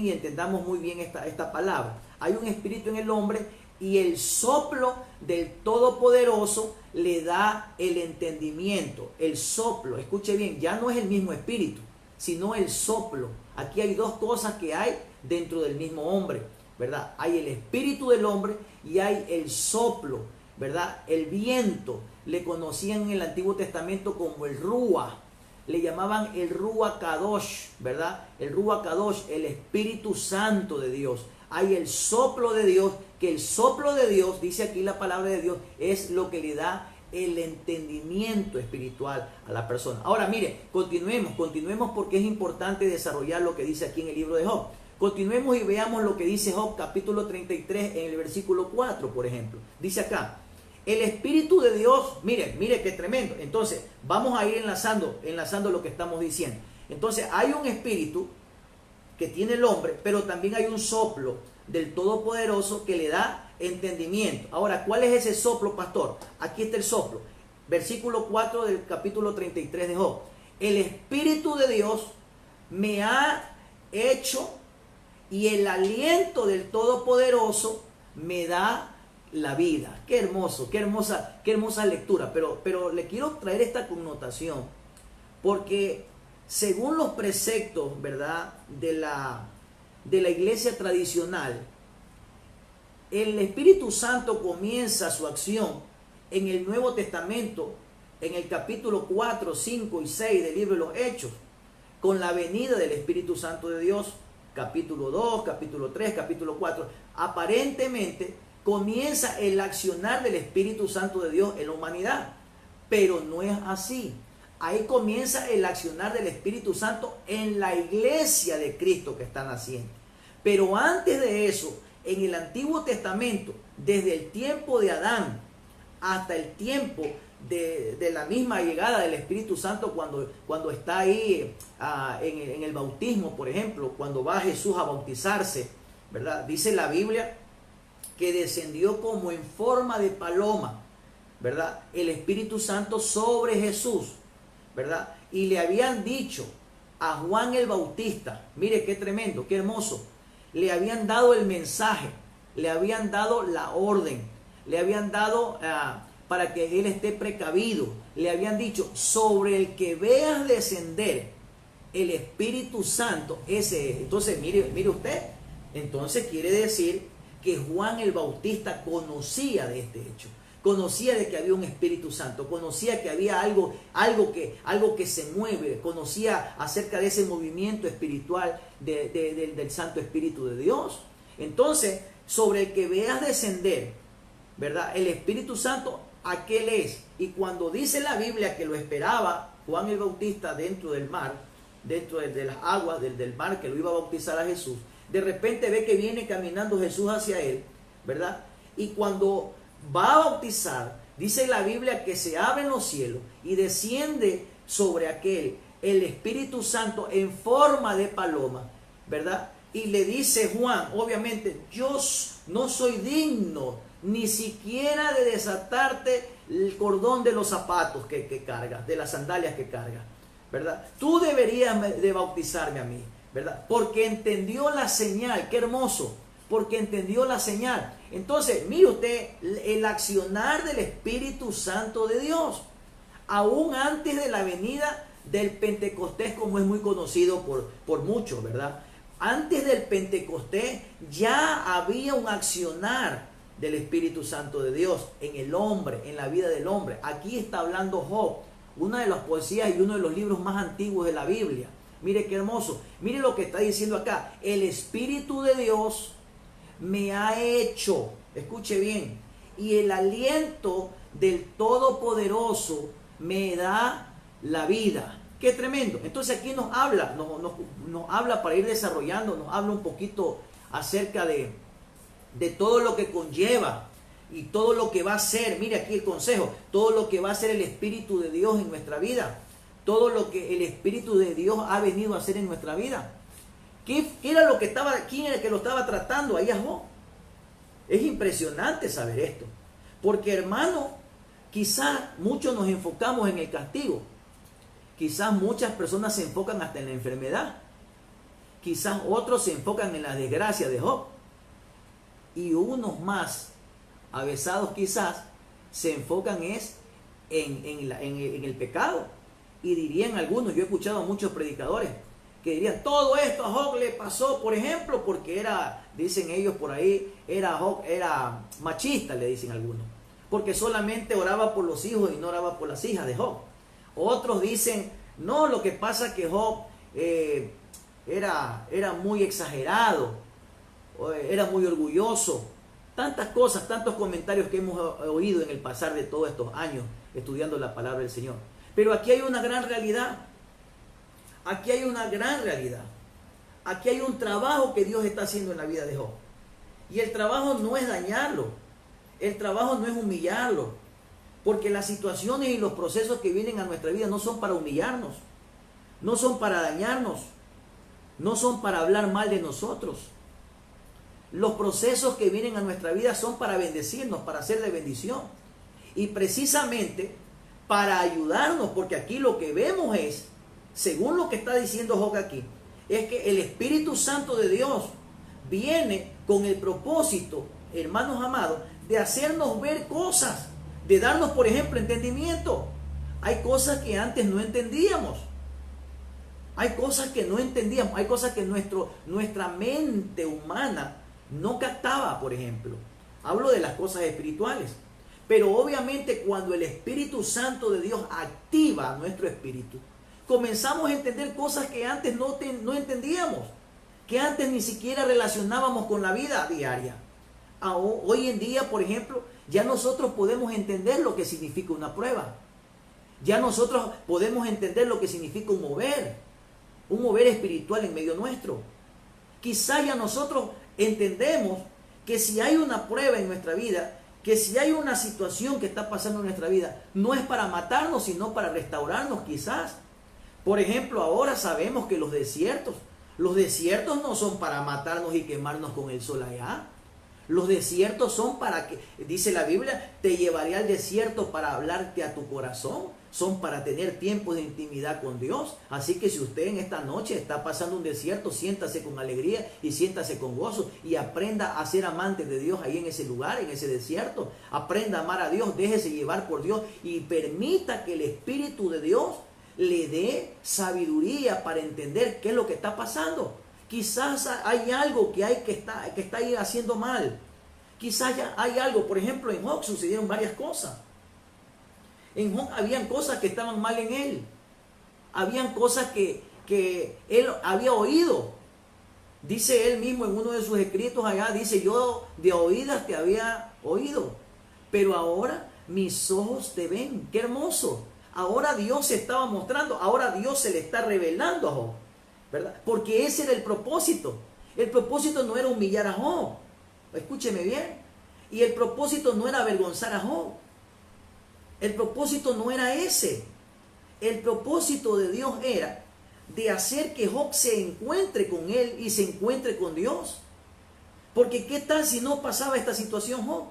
y entendamos muy bien esta palabra. Hay un espíritu en el hombre, y el soplo del Todopoderoso le da el entendimiento. El soplo, escuche bien, ya no es el mismo espíritu, sino el soplo. Aquí hay 2 cosas que hay dentro del mismo hombre, ¿verdad? Hay el espíritu del hombre y hay el soplo, ¿verdad? El viento. Le conocían en el Antiguo Testamento como el Rúa. Le llamaban el Rúa Kadosh, ¿verdad? El Rúa Kadosh, el Espíritu Santo de Dios. Hay el soplo de Dios, que el soplo de Dios, dice aquí la palabra de Dios, es lo que le da el entendimiento espiritual a la persona. Ahora mire, continuemos porque es importante desarrollar lo que dice aquí en el libro de Job. Continuemos y veamos lo que dice Job capítulo 33 en el versículo 4, por ejemplo. Dice acá: el Espíritu de Dios, mire qué tremendo. Entonces, vamos a ir enlazando lo que estamos diciendo. Entonces, hay un espíritu que tiene el hombre, pero también hay un soplo del Todopoderoso que le da entendimiento. Ahora, ¿cuál es ese soplo, pastor? Aquí está el soplo. Versículo 4 del capítulo 33 de Job: el Espíritu de Dios me ha hecho, y el aliento del Todopoderoso me da la vida. Qué hermoso, qué hermosa lectura. Pero le quiero traer esta connotación, porque según los preceptos, ¿verdad?, de la iglesia tradicional, el Espíritu Santo comienza su acción en el Nuevo Testamento, en el capítulo 4, 5 y 6 del libro de los Hechos, con la venida del Espíritu Santo de Dios. Capítulo 2, capítulo 3, capítulo 4. Aparentemente comienza el accionar del Espíritu Santo de Dios en la humanidad, pero no es así. Ahí comienza el accionar del Espíritu Santo en la iglesia de Cristo que está naciendo. Pero antes de eso, en el Antiguo Testamento, desde el tiempo de Adán hasta el tiempo de la misma llegada del Espíritu Santo, cuando está ahí en el bautismo, por ejemplo, cuando va Jesús a bautizarse, ¿verdad? Dice la Biblia que descendió como en forma de paloma, ¿verdad? El Espíritu Santo sobre Jesús, ¿verdad? Y le habían dicho a Juan el Bautista, mire qué tremendo, qué hermoso, le habían dado el mensaje, le habían dado la orden, le habían dado para que él esté precavido, le habían dicho, sobre el que veas descender el Espíritu Santo, ese es. Entonces, mire usted, entonces quiere decir que Juan el Bautista conocía de este hecho, conocía de que había un Espíritu Santo, conocía que había algo que se mueve, conocía acerca de ese movimiento espiritual del Santo Espíritu de Dios. Entonces, sobre el que veas descender, ¿verdad? El Espíritu Santo, aquel es. Y cuando dice la Biblia que lo esperaba Juan el Bautista dentro del mar, dentro de las aguas del mar, que lo iba a bautizar a Jesús, de repente ve que viene caminando Jesús hacia él, ¿verdad? Y cuando va a bautizar, dice la Biblia que se abren los cielos y desciende sobre aquel el Espíritu Santo en forma de paloma, ¿verdad? Y le dice Juan, obviamente, yo no soy digno ni siquiera de desatarte el cordón de los zapatos que cargas, de las sandalias que cargas, ¿verdad? Tú deberías de bautizarme a mí, ¿verdad? Porque entendió la señal, qué hermoso, porque entendió la señal. Entonces, mire usted, el accionar del Espíritu Santo de Dios, aún antes de la venida del Pentecostés, como es muy conocido por muchos, ¿verdad? Antes del Pentecostés ya había un accionar del Espíritu Santo de Dios en el hombre, en la vida del hombre. Aquí está hablando Job, una de las poesías y uno de los libros más antiguos de la Biblia. Mire qué hermoso, mire lo que está diciendo acá, el Espíritu de Dios me ha hecho, escuche bien, y el aliento del Todopoderoso me da la vida. Qué tremendo. Entonces aquí nos habla, nos habla para ir desarrollando, nos habla un poquito acerca de todo lo que conlleva y todo lo que va a ser. Mire aquí el consejo, todo lo que va a ser el Espíritu de Dios en nuestra vida, todo lo que el Espíritu de Dios ha venido a hacer en nuestra vida. ¿Qué era lo que estaba, quién era el que lo estaba tratando ahí a Job? Es impresionante saber esto, porque hermano, quizás muchos nos enfocamos en el castigo, quizás muchas personas se enfocan hasta en la enfermedad, quizás otros se enfocan en la desgracia de Job, y unos más avesados quizás se enfocan en el pecado. Y dirían algunos, yo he escuchado a muchos predicadores que dirían, todo esto a Job le pasó, por ejemplo, porque dicen ellos por ahí, Job era machista, le dicen algunos, porque solamente oraba por los hijos y no oraba por las hijas de Job. Otros dicen, no, lo que pasa es que Job era muy exagerado, era muy orgulloso. Tantas cosas, tantos comentarios que hemos oído en el pasar de todos estos años estudiando la palabra del Señor. Pero aquí hay una gran realidad. Aquí hay una gran realidad. Aquí hay un trabajo que Dios está haciendo en la vida de Job. Y el trabajo no es dañarlo. El trabajo no es humillarlo. Porque las situaciones y los procesos que vienen a nuestra vida no son para humillarnos. No son para dañarnos. No son para hablar mal de nosotros. Los procesos que vienen a nuestra vida son para bendecirnos, para ser de bendición. Y precisamente para ayudarnos, porque aquí lo que vemos es, según lo que está diciendo Job aquí, es que el Espíritu Santo de Dios viene con el propósito, hermanos amados, de hacernos ver cosas, de darnos, por ejemplo, entendimiento. Hay cosas que antes no entendíamos. Hay cosas que no entendíamos, hay cosas que nuestra mente humana no captaba, por ejemplo. Hablo de las cosas espirituales. Pero obviamente cuando el Espíritu Santo de Dios activa nuestro espíritu, comenzamos a entender cosas que antes no entendíamos, que antes ni siquiera relacionábamos con la vida diaria. Hoy en día, por ejemplo, ya nosotros podemos entender lo que significa una prueba. Ya nosotros podemos entender lo que significa un mover espiritual en medio nuestro. Quizá ya nosotros entendemos que si hay una prueba en nuestra vida, que si hay una situación que está pasando en nuestra vida, no es para matarnos, sino para restaurarnos quizás. Por ejemplo, ahora sabemos que los desiertos no son para matarnos y quemarnos con el sol allá. Los desiertos son para que, dice la Biblia, te llevaré al desierto para hablarte a tu corazón. Son para tener tiempo de intimidad con Dios. Así que si usted en esta noche está pasando un desierto, siéntase con alegría y siéntase con gozo y aprenda a ser amante de Dios ahí en ese lugar, en ese desierto. Aprenda a amar a Dios, déjese llevar por Dios y permita que el Espíritu de Dios le dé sabiduría para entender qué es lo que está pasando. Quizás hay algo que está ahí haciendo mal. Quizás ya hay algo. Por ejemplo, en Job sucedieron varias cosas. En Job habían cosas que estaban mal en él. Habían cosas que él había oído. Dice él mismo en uno de sus escritos allá, dice, yo de oídas te había oído, pero ahora mis ojos te ven. ¡Qué hermoso! Ahora Dios se estaba mostrando, ahora Dios se le está revelando a Job, ¿verdad? Porque ese era el propósito. El propósito no era humillar a Job. Escúcheme bien. Y el propósito no era avergonzar a Job. El propósito no era ese. El propósito de Dios era de hacer que Job se encuentre con él y se encuentre con Dios. Porque ¿qué tal si no pasaba esta situación Job?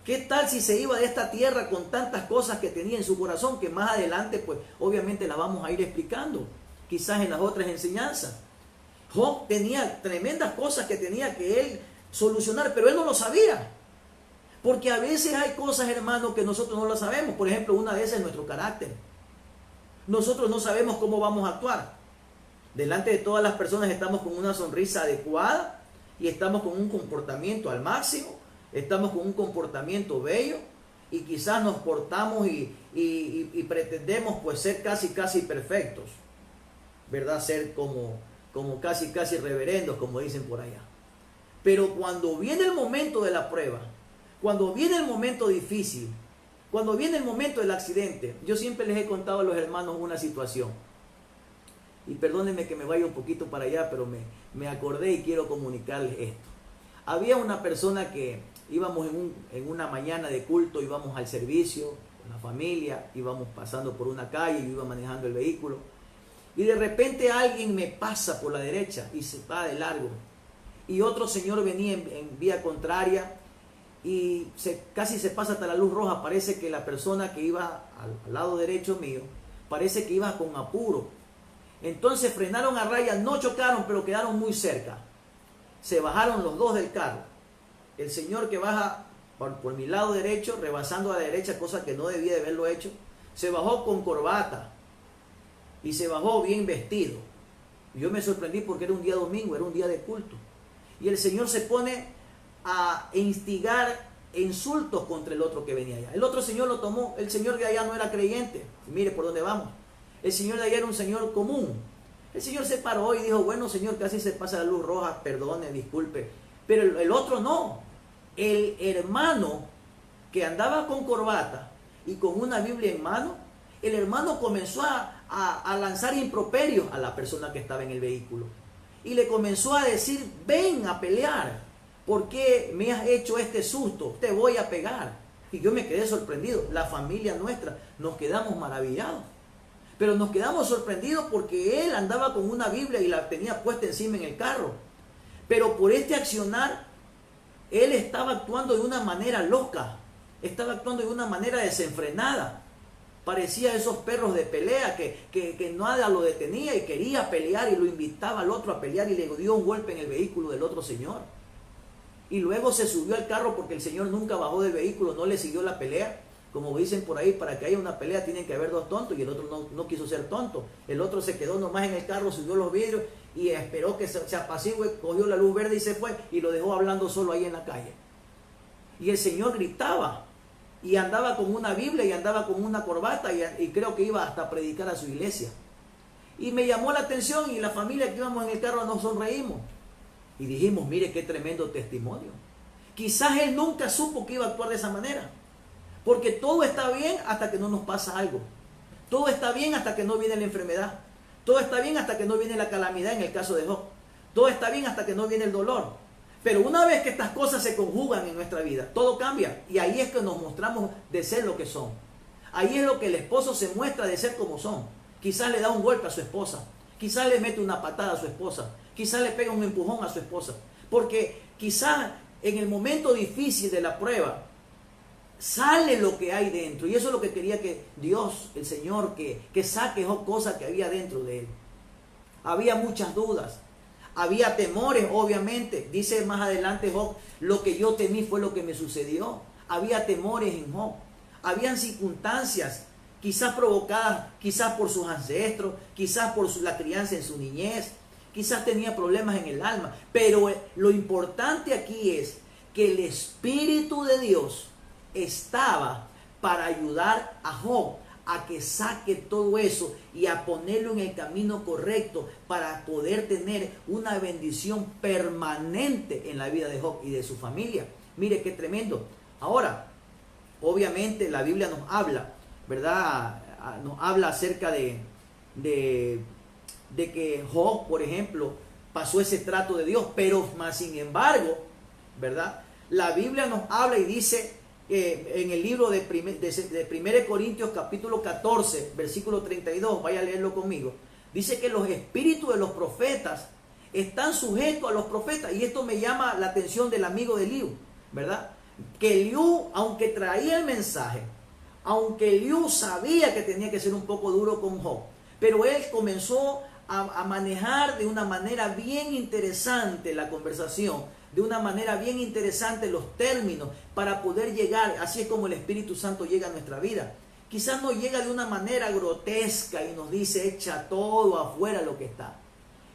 ¿Qué tal si se iba de esta tierra con tantas cosas que tenía en su corazón, que más adelante pues obviamente las vamos a ir explicando, quizás en las otras enseñanzas? Job tenía tremendas cosas que tenía que él solucionar, pero él no lo sabía. Porque a veces hay cosas, hermanos, que nosotros no las sabemos. Por ejemplo, una de esas es nuestro carácter. Nosotros no sabemos cómo vamos a actuar. Delante de todas las personas estamos con una sonrisa adecuada y estamos con un comportamiento al máximo, estamos con un comportamiento bello y quizás nos portamos y pretendemos pues ser casi perfectos, ¿verdad? Ser como casi reverendos, como dicen por allá. Pero cuando viene el momento de la prueba, cuando viene el momento difícil, cuando viene el momento del accidente, yo siempre les he contado a los hermanos una situación. Y perdónenme que me vaya un poquito para allá, pero me acordé y quiero comunicarles esto. Había una persona que íbamos en una mañana de culto, íbamos al servicio con la familia, íbamos pasando por una calle, yo iba manejando el vehículo. Y de repente alguien me pasa por la derecha y se va de largo. Y otro señor venía en vía contraria y casi se pasa hasta la luz roja. Parece que la persona que iba al lado derecho mío, parece que iba con apuro. Entonces frenaron a raya, no chocaron, pero quedaron muy cerca. Se bajaron los dos del carro. El señor que baja por mi lado derecho, rebasando a la derecha, cosa que no debía de haberlo hecho, se bajó con corbata y se bajó bien vestido. Yo me sorprendí porque era un día domingo, era un día de culto. Y el señor se pone a instigar insultos contra el otro que venía allá. El otro señor lo tomó, el señor de allá no era creyente. Mire por dónde vamos. El señor de allá era un señor común. El señor se paró y dijo, bueno señor, casi se pasa la luz roja, perdone, disculpe. Pero el otro no. El hermano que andaba con corbata y con una Biblia en mano, el hermano comenzó a lanzar improperios a la persona que estaba en el vehículo. Y le comenzó a decir, ven a pelear. ¿Por qué me has hecho este susto? Te voy a pegar. Y yo me quedé sorprendido. La familia nuestra, nos quedamos maravillados. Pero nos quedamos sorprendidos porque él andaba con una Biblia y la tenía puesta encima en el carro. Pero por este accionar, él estaba actuando de una manera loca. Estaba actuando de una manera desenfrenada. Parecía esos perros de pelea que nada lo detenía y quería pelear y lo invitaba al otro a pelear y le dio un golpe en el vehículo del otro señor. Y luego se subió al carro porque el señor nunca bajó del vehículo, no le siguió la pelea. Como dicen por ahí, para que haya una pelea tienen que haber dos tontos y el otro no quiso ser tonto. El otro se quedó nomás en el carro, subió los vidrios y esperó que se apacigüe, cogió la luz verde y se fue y lo dejó hablando solo ahí en la calle. Y el señor gritaba y andaba con una Biblia y andaba con una corbata y creo que iba hasta a predicar a su iglesia. Y me llamó la atención y la familia que íbamos en el carro nos sonreímos. Y dijimos, mire qué tremendo testimonio. Quizás él nunca supo que iba a actuar de esa manera. Porque todo está bien hasta que no nos pasa algo. Todo está bien hasta que no viene la enfermedad. Todo está bien hasta que no viene la calamidad en el caso de Job. Todo está bien hasta que no viene el dolor. Pero una vez que estas cosas se conjugan en nuestra vida, todo cambia. Y ahí es que nos mostramos de ser lo que son. Ahí es lo que el esposo se muestra de ser como son. Quizás le da un golpe a su esposa. Quizás le mete una patada a su esposa. Quizás le pega un empujón a su esposa. Porque quizás en el momento difícil de la prueba, sale lo que hay dentro. Y eso es lo que quería que Dios, el Señor, que saque esas cosas que había dentro de él. Había muchas dudas. Había temores, obviamente. Dice más adelante Job, lo que yo temí fue lo que me sucedió. Había temores en Job. Habían circunstancias, quizás provocadas, quizás por sus ancestros, quizás por la crianza en su niñez. Quizás tenía problemas en el alma. Pero lo importante aquí es que el Espíritu de Dios estaba para ayudar a Job a que saque todo eso y a ponerlo en el camino correcto para poder tener una bendición permanente en la vida de Job y de su familia. Mire qué tremendo. Ahora, obviamente la Biblia nos habla, ¿verdad? Nos habla acerca de que Job, por ejemplo, pasó ese trato de Dios, pero más sin embargo, ¿verdad? La Biblia nos habla y dice en el libro de 1 Corintios capítulo 14, versículo 32, vaya a leerlo conmigo, dice que los espíritus de los profetas están sujetos a los profetas, y esto me llama la atención del amigo de Eliú, ¿verdad? Que Eliú, aunque traía el mensaje, aunque Eliú sabía que tenía que ser un poco duro con Job, pero él comenzó a manejar de una manera bien interesante la conversación, de una manera bien interesante los términos para poder llegar. Así es como el Espíritu Santo llega a nuestra vida. Quizás no llega de una manera grotesca y nos dice echa todo afuera lo que está.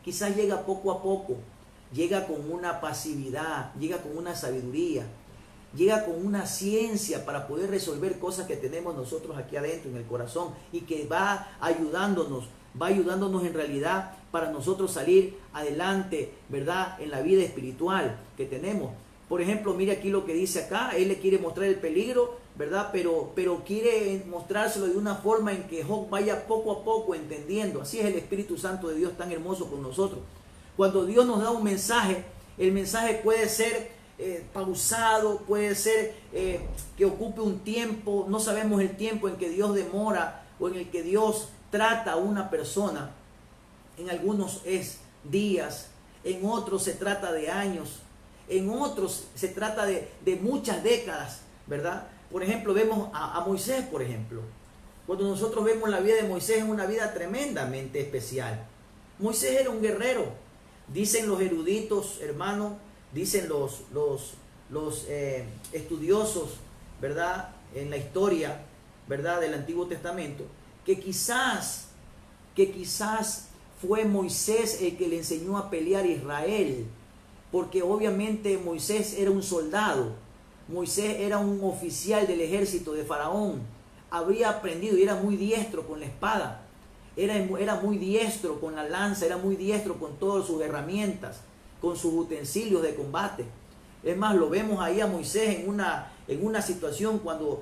Quizás llega poco a poco, llega con una pasividad, llega con una sabiduría, llega con una ciencia para poder resolver cosas que tenemos nosotros aquí adentro en el corazón, y que va ayudándonos en realidad para nosotros salir adelante, ¿verdad? En la vida espiritual que tenemos. Por ejemplo, mire aquí lo que dice acá, él le quiere mostrar el peligro, ¿verdad? Pero quiere mostrárselo de una forma en que Job vaya poco a poco entendiendo. Así es el Espíritu Santo de Dios tan hermoso con nosotros. Cuando Dios nos da un mensaje, el mensaje puede ser pausado, puede ser que ocupe un tiempo, no sabemos el tiempo en que Dios demora o en el que Dios trata a una persona. En algunos es días, en otros se trata de años, en otros se trata de muchas décadas, ¿verdad? Por ejemplo, vemos a Moisés, por ejemplo. Cuando nosotros vemos la vida de Moisés, es una vida tremendamente especial. Moisés era un guerrero. Dicen los eruditos, hermanos, dicen los estudiosos, ¿verdad? En la historia, ¿verdad? Del Antiguo Testamento, que quizás fue Moisés el que le enseñó a pelear a Israel, porque obviamente Moisés era un soldado, Moisés era un oficial del ejército de Faraón, habría aprendido y era muy diestro con la espada, era muy diestro con la lanza, era muy diestro con todas sus herramientas, con sus utensilios de combate. Es más, lo vemos ahí a Moisés en una situación cuando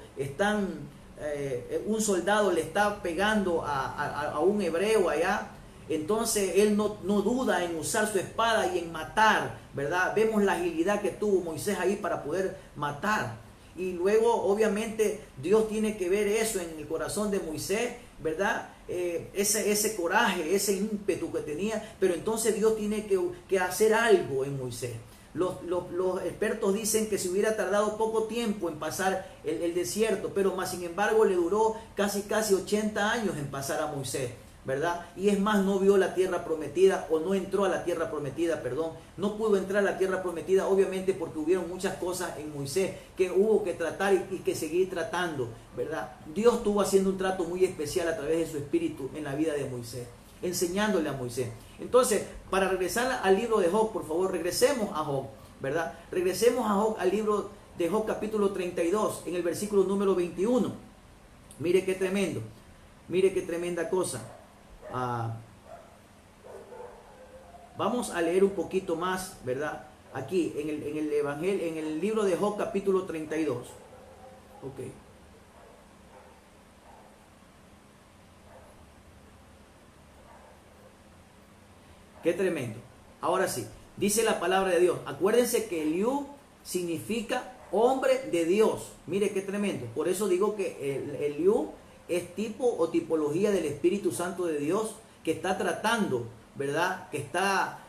un soldado le está pegando a un hebreo allá. Entonces él no duda en usar su espada y en matar, ¿verdad? Vemos la agilidad que tuvo Moisés ahí para poder matar. Y luego obviamente Dios tiene que ver eso en el corazón de Moisés, ¿verdad? Ese coraje, ese ímpetu que tenía, pero entonces Dios tiene que hacer algo en Moisés. Los expertos dicen que se hubiera tardado poco tiempo en pasar el desierto, pero más sin embargo le duró casi 80 años en pasar a Moisés, ¿verdad? Y es más, no vio la tierra prometida, o no entró a la tierra prometida, perdón. No pudo entrar a la tierra prometida, obviamente porque hubieron muchas cosas en Moisés que hubo que tratar y que seguir tratando, ¿verdad? Dios estuvo haciendo un trato muy especial a través de su espíritu en la vida de Moisés, enseñándole a Moisés. Entonces, para regresar al libro de Job, por favor, regresemos a Job, ¿verdad? Regresemos a Job, al libro de Job capítulo 32, en el versículo número 21. Mire qué tremendo, mire qué tremenda cosa. Vamos a leer un poquito más, ¿verdad? Aquí, en el Evangelio, en el libro de Job capítulo 32. Ok. Qué tremendo. Ahora sí, dice la palabra de Dios. Acuérdense que Eliú significa hombre de Dios. Mire qué tremendo. Por eso digo que Eliú es tipo o tipología del Espíritu Santo de Dios, que está tratando, ¿verdad? Que está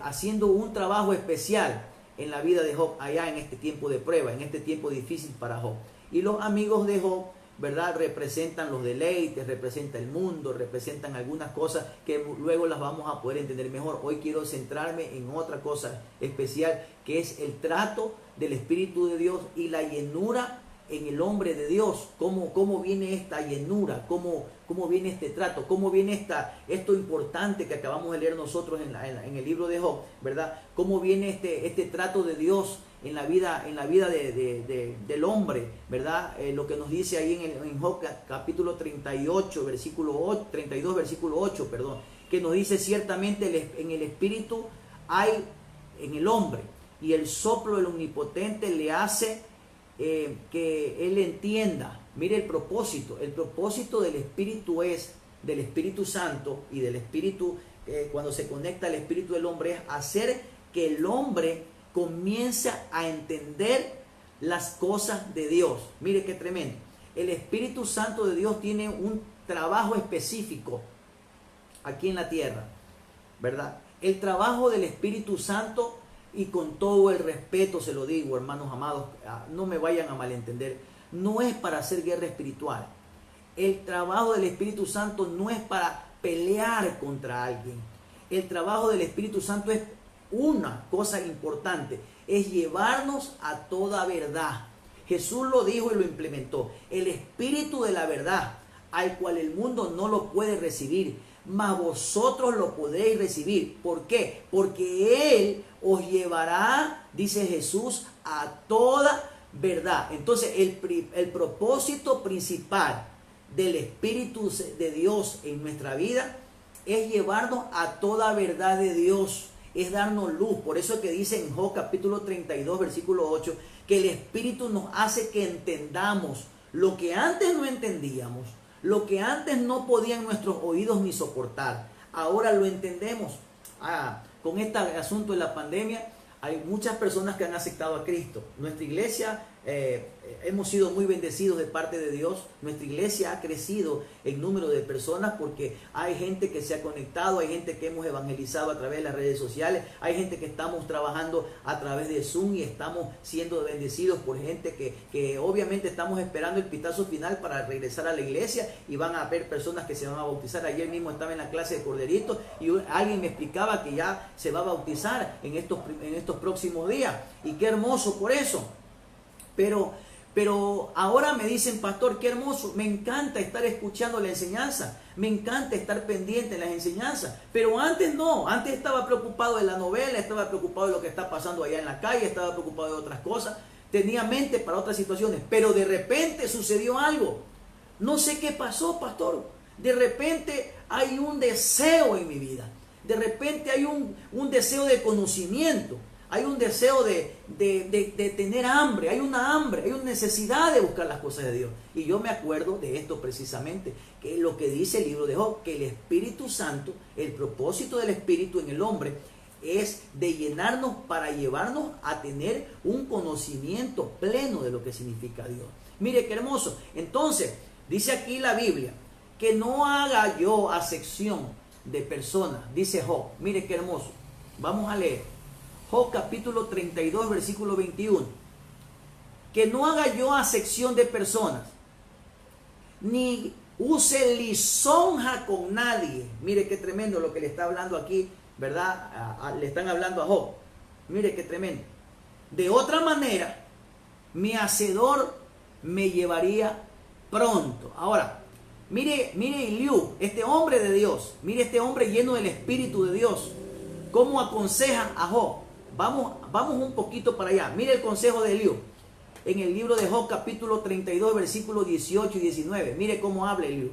haciendo un trabajo especial en la vida de Job, allá en este tiempo de prueba, en este tiempo difícil para Job. Y los amigos de Job, ¿verdad? Representan los deleites, representan el mundo, representan algunas cosas que luego las vamos a poder entender mejor. Hoy quiero centrarme en otra cosa especial, que es el trato del Espíritu de Dios y la llenura en el hombre de Dios. ¿Cómo viene esta llenura? ¿Cómo viene este trato? ¿Cómo viene esto importante que acabamos de leer nosotros en el libro de Job, ¿verdad? ¿Cómo viene este trato de Dios en la vida del hombre, ¿verdad? Lo que nos dice ahí en Job capítulo 32, versículo 8, perdón, que nos dice: ciertamente en el Espíritu hay en el hombre, y el soplo del Omnipotente le hace que él entienda. Mire el propósito del Espíritu del Espíritu Santo y del Espíritu, cuando se conecta al Espíritu del hombre, es hacer que el hombre comience a entender las cosas de Dios. Mire qué tremendo. El Espíritu Santo de Dios tiene un trabajo específico aquí en la tierra, ¿verdad? El trabajo del Espíritu Santo, y con todo el respeto se lo digo, hermanos amados, no me vayan a malentender, no es para hacer guerra espiritual. El trabajo del Espíritu Santo no es para pelear contra alguien. El trabajo del Espíritu Santo es una cosa importante, es llevarnos a toda verdad. Jesús lo dijo y lo implementó: el Espíritu de la verdad, al cual el mundo no lo puede recibir, mas vosotros lo podéis recibir. ¿Por qué? Porque Él os llevará, dice Jesús, a toda verdad. Entonces el propósito principal del Espíritu de Dios en nuestra vida es llevarnos a toda verdad de Dios, es darnos luz. Por eso es que dice en Job capítulo 32, versículo 8, que el Espíritu nos hace que entendamos lo que antes no entendíamos, lo que antes no podían nuestros oídos ni soportar. Ahora lo entendemos. Con este asunto de la pandemia, hay muchas personas que han aceptado a Cristo. Nuestra iglesia, hemos sido muy bendecidos de parte de Dios. Nuestra iglesia ha crecido en número de personas porque hay gente que se ha conectado, hay gente que hemos evangelizado a través de las redes sociales, hay gente que estamos trabajando a través de Zoom y estamos siendo bendecidos por gente que obviamente estamos esperando el pitazo final para regresar a la iglesia, y van a haber personas que se van a bautizar. Ayer mismo estaba en la clase de Corderito y alguien me explicaba que ya se va a bautizar en estos próximos días, y qué hermoso por eso. Pero ahora me dicen: pastor, qué hermoso, me encanta estar escuchando la enseñanza, me encanta estar pendiente en las enseñanzas, pero antes no, antes estaba preocupado de la novela, estaba preocupado de lo que está pasando allá en la calle, estaba preocupado de otras cosas, tenía mente para otras situaciones, pero de repente sucedió algo. No sé qué pasó, pastor, de repente hay un deseo en mi vida, de repente hay un deseo de conocimiento. Hay un deseo de tener hambre, hay una necesidad de buscar las cosas de Dios. Y yo me acuerdo de esto precisamente, que es lo que dice el libro de Job, que el Espíritu Santo, el propósito del Espíritu en el hombre, es de llenarnos para llevarnos a tener un conocimiento pleno de lo que significa Dios. Mire qué hermoso. Entonces, dice aquí la Biblia, que no haga yo acepción de personas, dice Job. Mire qué hermoso. Vamos a leer. Job capítulo 32, versículo 21. Que no haga yo acepción de personas, ni use lisonja con nadie. Mire qué tremendo lo que le está hablando aquí, ¿verdad? Le están hablando a Job. Mire qué tremendo. De otra manera, mi hacedor me llevaría pronto. Ahora, mire Eliú, este hombre de Dios, mire este hombre lleno del Espíritu de Dios, cómo aconseja a Job. Vamos un poquito para allá. Mire el consejo de Eliú en el libro de Job capítulo 32, versículos 18 y 19. Mire cómo habla Eliú.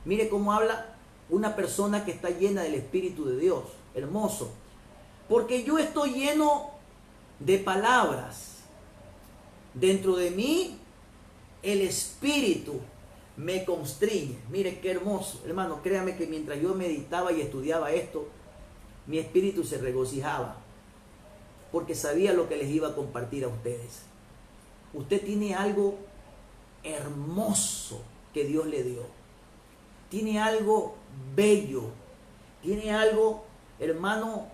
Mire cómo habla una persona que está llena del Espíritu de Dios. Hermoso. Porque yo estoy lleno de palabras. Dentro de mí el Espíritu me constriñe. Mire qué hermoso. Hermano, créame que mientras yo meditaba y estudiaba esto, mi espíritu se regocijaba porque sabía lo que les iba a compartir a ustedes. Usted tiene algo hermoso que Dios le dio. Tiene algo bello. Tiene algo, hermano,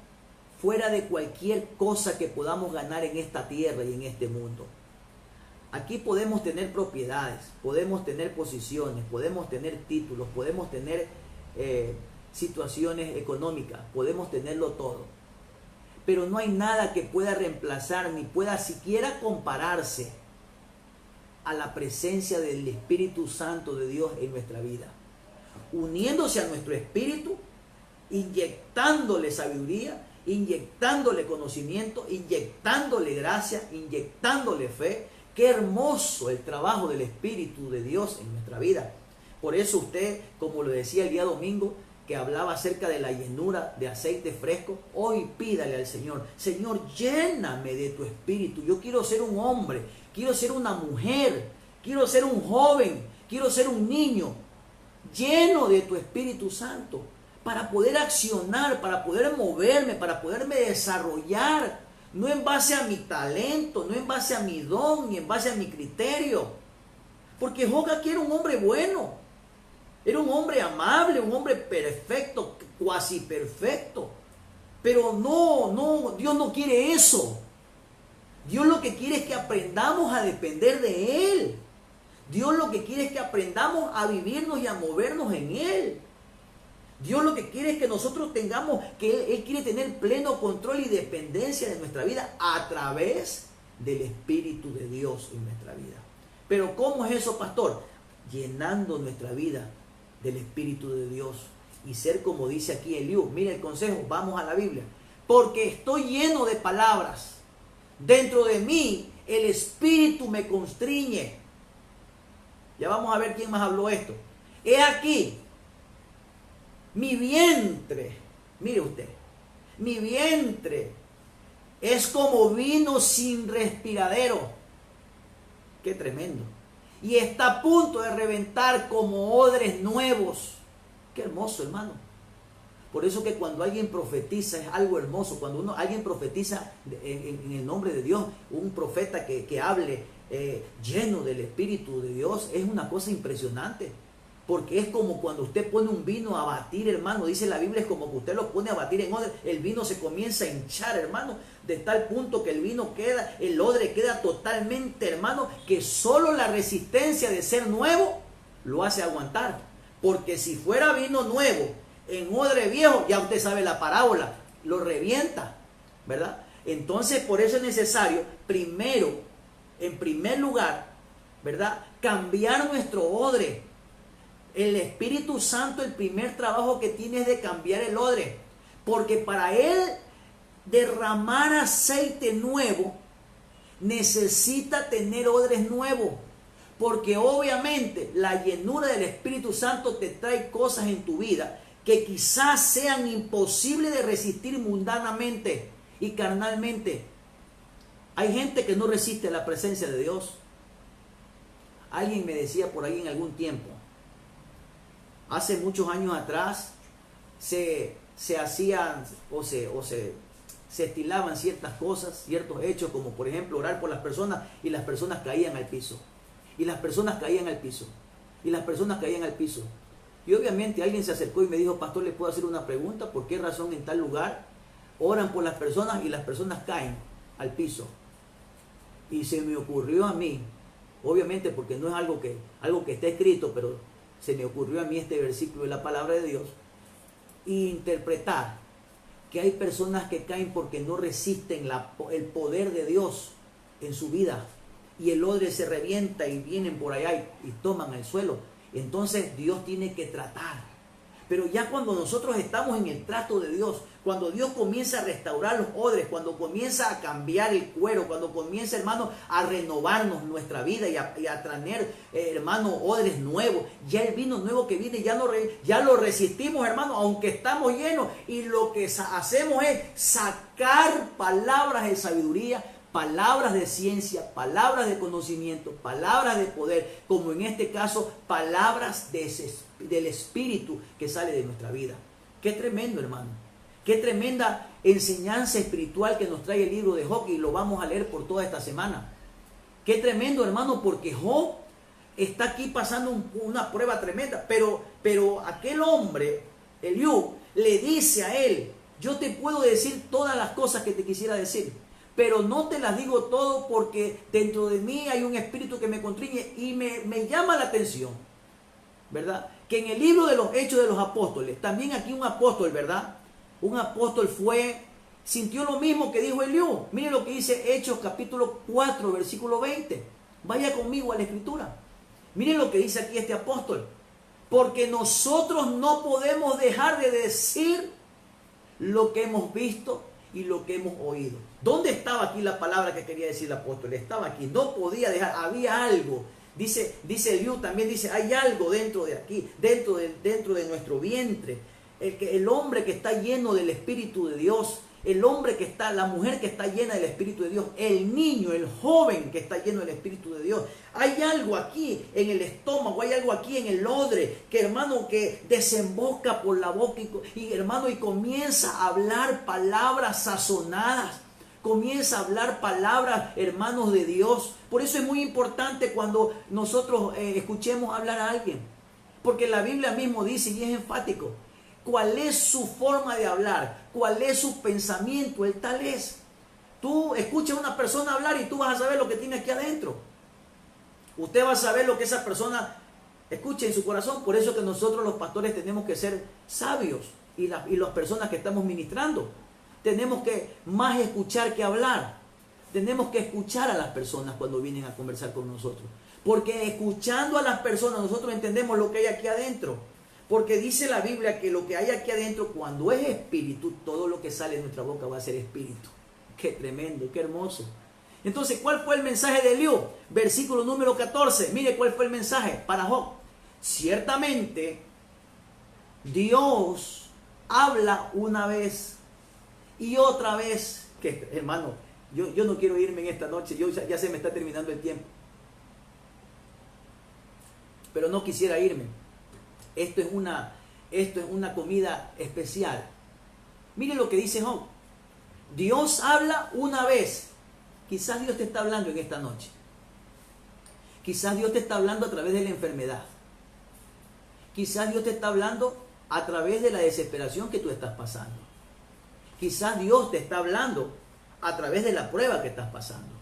fuera de cualquier cosa que podamos ganar en esta tierra y en este mundo. Aquí podemos tener propiedades, podemos tener posiciones, podemos tener títulos, podemos tener situaciones económicas, podemos tenerlo todo. Pero no hay nada que pueda reemplazar ni pueda siquiera compararse a la presencia del Espíritu Santo de Dios en nuestra vida. Uniéndose a nuestro espíritu, inyectándole sabiduría, inyectándole conocimiento, inyectándole gracia, inyectándole fe. Qué hermoso el trabajo del Espíritu de Dios en nuestra vida. Por eso usted, como lo decía el día domingo, que hablaba acerca de la llenura de aceite fresco, hoy pídale al Señor: Señor, lléname de tu Espíritu. Yo quiero ser un hombre, quiero ser una mujer, quiero ser un joven, quiero ser un niño, lleno de tu Espíritu Santo, para poder accionar, para poder moverme, para poderme desarrollar, no en base a mi talento, no en base a mi don, ni en base a mi criterio. Porque Joga era un hombre bueno, era un hombre amable, un hombre perfecto, cuasi perfecto. Pero no, Dios no quiere eso. Dios lo que quiere es que aprendamos a depender de Él. Dios lo que quiere es que aprendamos a vivirnos y a movernos en Él. Dios lo que quiere es que nosotros tengamos, que Él quiere tener pleno control y dependencia de nuestra vida a través del Espíritu de Dios en nuestra vida. Pero ¿cómo es eso, pastor? Llenando nuestra vida del Espíritu de Dios y ser como dice aquí Eliú. Mira el consejo, vamos a la Biblia. Porque estoy lleno de palabras. Dentro de mí el Espíritu me constriñe. Ya vamos a ver quién más habló esto. He aquí, mi vientre, mire usted, mi vientre es como vino sin respiradero. Qué tremendo. Y está a punto de reventar como odres nuevos. Qué hermoso, hermano. Por eso que cuando alguien profetiza es algo hermoso. Cuando alguien profetiza en el nombre de Dios, un profeta que hable lleno del Espíritu de Dios, es una cosa impresionante. Porque es como cuando usted pone un vino a batir, hermano. Dice la Biblia, es como que usted lo pone a batir en odre. El vino se comienza a hinchar, hermano, de tal punto que el vino queda, el odre queda totalmente, hermano, que solo la resistencia de ser nuevo lo hace aguantar. Porque si fuera vino nuevo en odre viejo, ya usted sabe la parábola, lo revienta, ¿verdad? Entonces, por eso es necesario, primero, en primer lugar, ¿verdad?, cambiar nuestro odre. El Espíritu Santo, el primer trabajo que tiene es de cambiar el odre. Porque para Él derramar aceite nuevo, necesita tener odres nuevos. Porque obviamente la llenura del Espíritu Santo te trae cosas en tu vida que quizás sean imposibles de resistir mundanamente y carnalmente. Hay gente que no resiste la presencia de Dios. Alguien me decía por ahí en algún tiempo, hace muchos años atrás, se hacían o se estilaban ciertas cosas, ciertos hechos, como por ejemplo orar por las personas y las personas caían al piso. Y las personas caían al piso. Y las personas caían al piso. Y obviamente alguien se acercó y me dijo: pastor, ¿le puedo hacer una pregunta? ¿Por qué razón en tal lugar oran por las personas y las personas caen al piso? Y se me ocurrió a mí, obviamente porque no es algo que está escrito, pero se me ocurrió a mí este versículo de la palabra de Dios, interpretar que hay personas que caen porque no resisten el poder de Dios en su vida, y el odre se revienta y vienen por allá y toman el suelo. Entonces Dios tiene que tratar. Pero ya cuando nosotros estamos en el trato de Dios, cuando Dios comienza a restaurar los odres, cuando comienza a cambiar el cuero, cuando comienza, hermano, a renovarnos nuestra vida y a traer, hermano, odres nuevos, ya el vino nuevo que viene ya lo resistimos, hermano, aunque estamos llenos, y lo que hacemos es sacar palabras de sabiduría, palabras de ciencia, palabras de conocimiento, palabras de poder, como en este caso, palabras del Espíritu que sale de nuestra vida. Qué tremendo, hermano. Qué tremenda enseñanza espiritual que nos trae el libro de Job, y lo vamos a leer por toda esta semana. Qué tremendo, hermano, porque Job está aquí pasando una prueba tremenda, pero aquel hombre, Eliú, le dice a él: yo te puedo decir todas las cosas que te quisiera decir, pero no te las digo todo porque dentro de mí hay un espíritu que me constriñe, y me llama la atención, ¿verdad? Que en el libro de los Hechos de los Apóstoles, también aquí un apóstol, ¿verdad? Un apóstol sintió lo mismo que dijo Eliú. Mire lo que dice Hechos capítulo 4, versículo 20. Vaya conmigo a la escritura. Miren lo que dice aquí este apóstol: porque nosotros no podemos dejar de decir lo que hemos visto y lo que hemos oído. ¿Dónde estaba aquí la palabra que quería decir el apóstol? Estaba aquí, no podía dejar, había algo. Dice Eliú, también dice, hay algo dentro de aquí, dentro de nuestro vientre. El hombre que está lleno del Espíritu de Dios, la mujer que está llena del Espíritu de Dios, el niño, el joven que está lleno del Espíritu de Dios. Hay algo aquí en el estómago, hay algo aquí en el odre, que hermano, que desemboca por la boca y comienza a hablar palabras sazonadas. Comienza a hablar palabras, hermanos, de Dios. Por eso es muy importante cuando nosotros escuchemos hablar a alguien, porque la Biblia mismo dice, y es enfático, cuál es su forma de hablar, cuál es su pensamiento, el tal es. Tú escuchas a una persona hablar y tú vas a saber lo que tiene aquí adentro. Usted va a saber lo que esa persona escucha en su corazón. Por eso que nosotros los pastores tenemos que ser sabios, y las personas que estamos ministrando tenemos que más escuchar que hablar. Tenemos que escuchar a las personas cuando vienen a conversar con nosotros, porque escuchando a las personas nosotros entendemos lo que hay aquí adentro. Porque dice la Biblia que lo que hay aquí adentro, cuando es espíritu, todo lo que sale de nuestra boca va a ser espíritu. Qué tremendo, qué hermoso. Entonces, ¿cuál fue el mensaje de Eliú? Versículo número 14. Mire cuál fue el mensaje para Job. Ciertamente, Dios habla una vez y otra vez. Que, hermano, yo no quiero irme en esta noche. Ya se me está terminando el tiempo. Pero no quisiera irme. Esto es una comida especial. Mire lo que dice Job. Dios habla una vez. Quizás Dios te está hablando en esta noche. Quizás Dios te está hablando a través de la enfermedad. Quizás Dios te está hablando a través de la desesperación que tú estás pasando. Quizás Dios te está hablando a través de la prueba que estás pasando.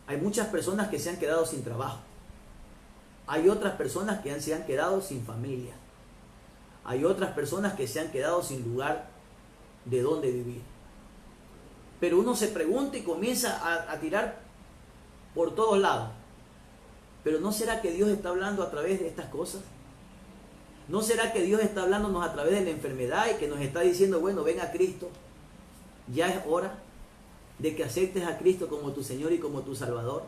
Hay muchas personas que se han quedado sin trabajo. Hay otras personas que se han quedado sin familia. Hay otras personas que se han quedado sin lugar de dónde vivir. Pero uno se pregunta y comienza a tirar por todos lados. Pero ¿no será que Dios está hablando a través de estas cosas? ¿No será que Dios está hablándonos a través de la enfermedad y que nos está diciendo, bueno, ven a Cristo? Ya es hora de que aceptes a Cristo como tu Señor y como tu Salvador.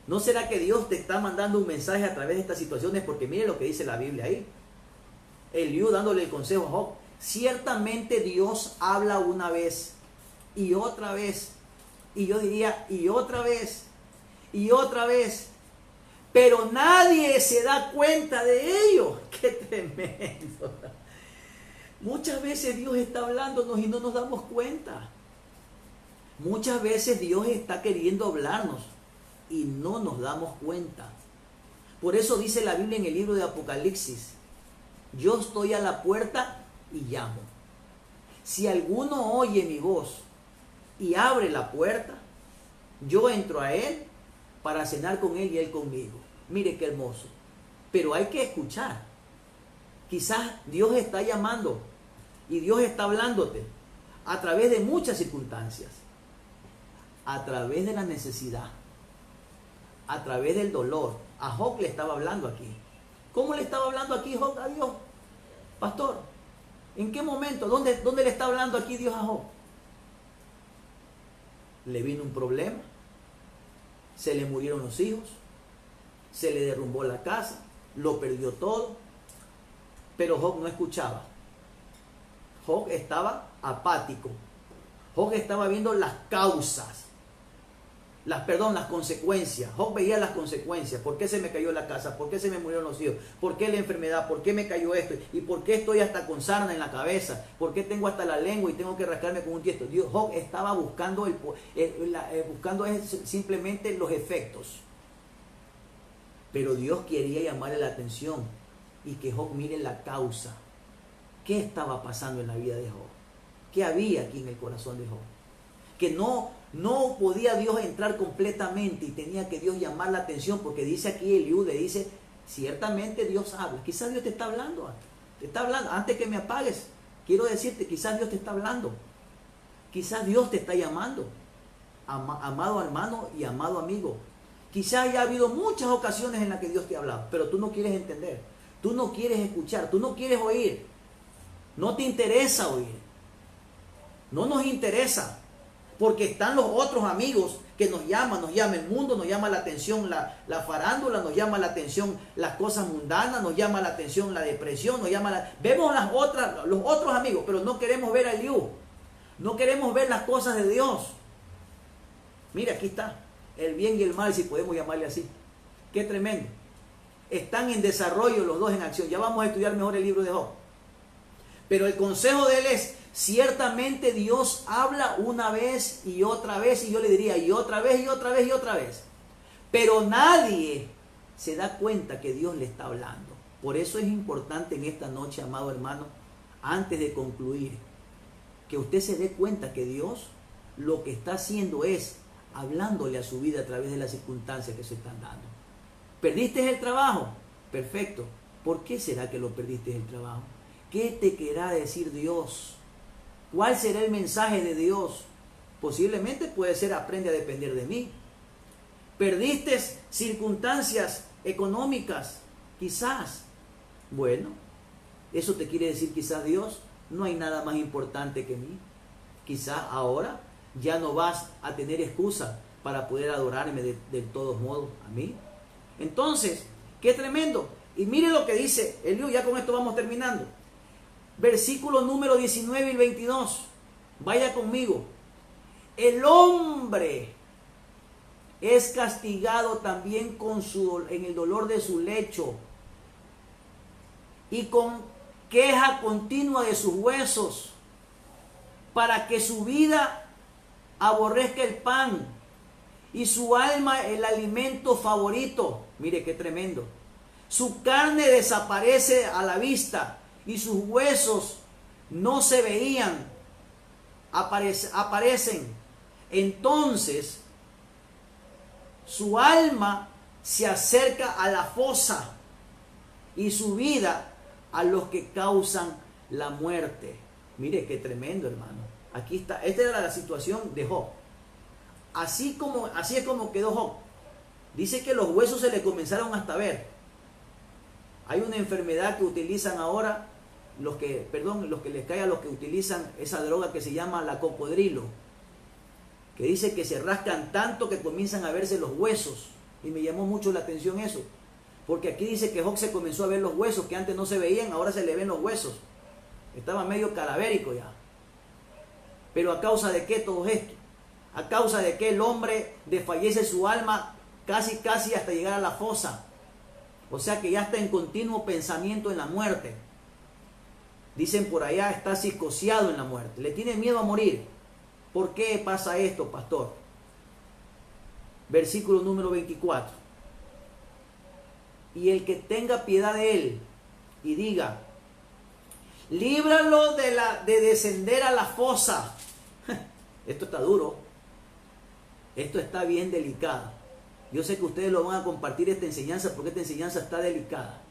¿No será que Dios te está mandando un mensaje a través de estas situaciones? Porque mire lo que dice la Biblia ahí. Eliú dándole el consejo a Job. Ciertamente Dios habla una vez y otra vez. Y yo diría, y otra vez. Y otra vez. Pero nadie se da cuenta de ello. ¡Qué tremendo! Muchas veces Dios está hablándonos y no nos damos cuenta. Muchas veces Dios está queriendo hablarnos y no nos damos cuenta. Por eso dice la Biblia en el libro de Apocalipsis: yo estoy a la puerta y llamo. Si alguno oye mi voz y abre la puerta, yo entro a él para cenar con él y él conmigo. Mire qué hermoso. Pero hay que escuchar. Quizás Dios está llamando y Dios está hablándote a través de muchas circunstancias, a través de la necesidad, a través del dolor. A Job le estaba hablando aquí. ¿Cómo le estaba hablando aquí Job a Dios? Pastor, ¿en qué momento? ¿Dónde le está hablando aquí Dios a Job? Le vino un problema, se le murieron los hijos, se le derrumbó la casa, lo perdió todo, pero Job no escuchaba. Job estaba apático. Job estaba viendo las causas. las consecuencias. Job veía las consecuencias. ¿Por qué se me cayó la casa? ¿Por qué se me murieron los hijos? ¿Por qué la enfermedad? ¿Por qué me cayó esto? ¿Y por qué estoy hasta con sarna en la cabeza? ¿Por qué tengo hasta la lengua y tengo que rascarme con un tiesto? Job estaba buscando, buscando simplemente los efectos. Pero Dios quería llamarle la atención y que Job mire la causa. ¿Qué estaba pasando en la vida de Job? ¿Qué había aquí en el corazón de Job? Que no podía Dios entrar completamente y tenía que Dios llamar la atención, porque dice aquí Eliú, le dice, ciertamente Dios habla. Quizás Dios te está hablando, antes que me apagues. Quiero decirte, quizás Dios te está hablando. Quizás Dios te está llamando, amado hermano y amado amigo. Quizás haya habido muchas ocasiones en las que Dios te ha hablado, pero tú no quieres entender, tú no quieres escuchar, tú no quieres oír. No te interesa oír. No nos interesa. Porque están los otros amigos que nos llama el mundo, nos llama la atención la farándula, nos llama la atención las cosas mundanas, nos llama la atención la depresión, vemos los otros amigos, pero no queremos ver a Eliú. No queremos ver las cosas de Dios. Mira, aquí está, el bien y el mal, si podemos llamarle así. Qué tremendo. Están en desarrollo los dos en acción. Ya vamos a estudiar mejor el libro de Job. Pero el consejo de él es, ciertamente Dios habla una vez y otra vez, y yo le diría, y otra vez, y otra vez, y otra vez. Pero nadie se da cuenta que Dios le está hablando. Por eso es importante en esta noche, amado hermano, antes de concluir, que usted se dé cuenta que Dios lo que está haciendo es hablándole a su vida a través de las circunstancias que se están dando. ¿Perdiste el trabajo? Perfecto. ¿Por qué será que lo perdiste el trabajo? ¿Qué te querrá decir Dios? ¿Cuál será el mensaje de Dios? Posiblemente puede ser, aprende a depender de mí. ¿Perdiste circunstancias económicas? Quizás. Bueno, eso te quiere decir quizás Dios, no hay nada más importante que mí. Quizás ahora ya no vas a tener excusa para poder adorarme de todos modos a mí. Entonces, qué tremendo. Y mire lo que dice Eliú, ya con esto vamos terminando. Versículo número 19 y 22. Vaya conmigo. El hombre es castigado también en el dolor de su lecho y con queja continua de sus huesos, para que su vida aborrezca el pan y su alma el alimento favorito. Mire qué tremendo. Su carne desaparece a la vista y sus huesos no se veían, aparecen. Entonces su alma se acerca a la fosa y su vida a los que causan la muerte. Mire qué tremendo, hermano. Aquí está, esta era la situación de Job. Así es como quedó Job. Dice que los huesos se le comenzaron hasta a ver. Hay una enfermedad que utilizan ahora los que les cae a los que utilizan esa droga que se llama la cocodrilo, que dice que se rascan tanto que comienzan a verse los huesos, y me llamó mucho la atención eso, porque aquí dice que Job se comenzó a ver los huesos que antes no se veían, ahora se le ven los huesos, estaba medio cadavérico ya. Pero ¿a causa de qué todo esto? A causa de que el hombre desfallece su alma casi hasta llegar a la fosa, o sea que ya está en continuo pensamiento en la muerte. Dicen por allá, está psicoseado en la muerte, le tiene miedo a morir. ¿Por qué pasa esto, pastor? Versículo número 24. Y el que tenga piedad de él y diga, líbralo de descender a la fosa. Esto está duro. Esto está bien delicado. Yo sé que ustedes lo van a compartir esta enseñanza porque esta enseñanza está delicada.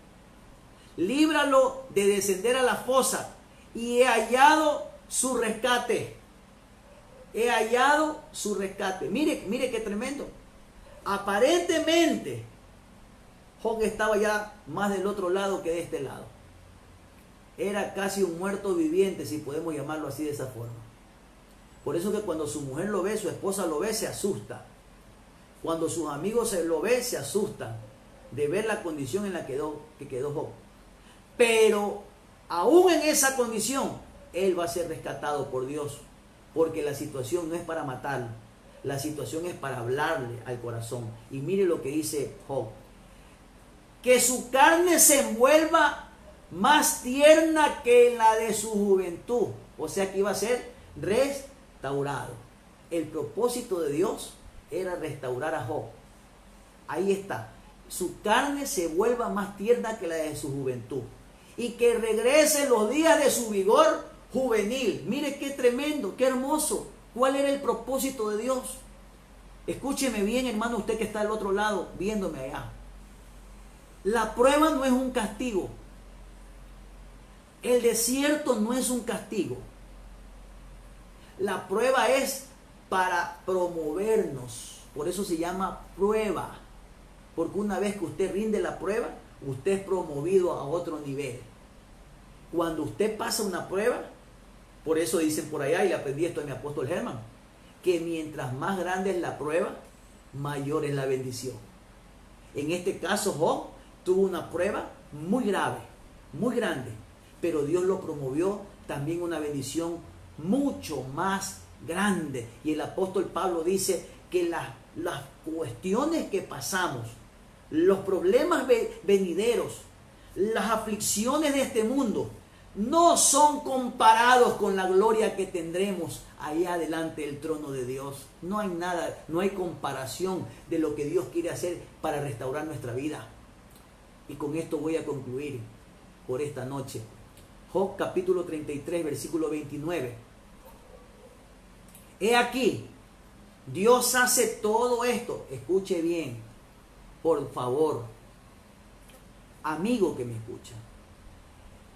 Líbralo de descender a la fosa y he hallado su rescate. He hallado su rescate. Mire qué tremendo. Aparentemente Job estaba ya más del otro lado que de este lado. Era casi un muerto viviente, si podemos llamarlo así de esa forma. Por eso que cuando su mujer lo ve, su esposa lo ve, se asusta. Cuando sus amigos lo ven, se asustan de ver la condición en la que quedó Job. Pero aún en esa condición, él va a ser rescatado por Dios, porque la situación no es para matarlo. La situación es para hablarle al corazón. Y mire lo que dice Job. Que su carne se envuelva más tierna que la de su juventud. O sea que iba a ser restaurado. El propósito de Dios era restaurar a Job. Ahí está. Su carne se vuelva más tierna que la de su juventud. Y que regrese los días de su vigor juvenil. Mire qué tremendo, qué hermoso. ¿Cuál era el propósito de Dios? Escúcheme bien, hermano, usted que está al otro lado, viéndome allá. La prueba no es un castigo. El desierto no es un castigo. La prueba es para promovernos. Por eso se llama prueba. Porque una vez que usted rinde la prueba, usted es promovido a otro nivel. Cuando usted pasa una prueba, por eso dicen por allá, y le aprendí esto a mi apóstol Germán, que mientras más grande es la prueba, mayor es la bendición. En este caso, Job tuvo una prueba muy grave, muy grande, pero Dios lo promovió también una bendición mucho más grande. Y el apóstol Pablo dice que las cuestiones que pasamos, los problemas venideros, las aflicciones de este mundo, no son comparados con la gloria que tendremos allá delante del trono de Dios. No hay nada, no hay comparación de lo que Dios quiere hacer para restaurar nuestra vida. Y con esto voy a concluir por esta noche. Job capítulo 33, versículo 29. He aquí, Dios hace todo esto. Escuche bien, por favor, amigo que me escucha,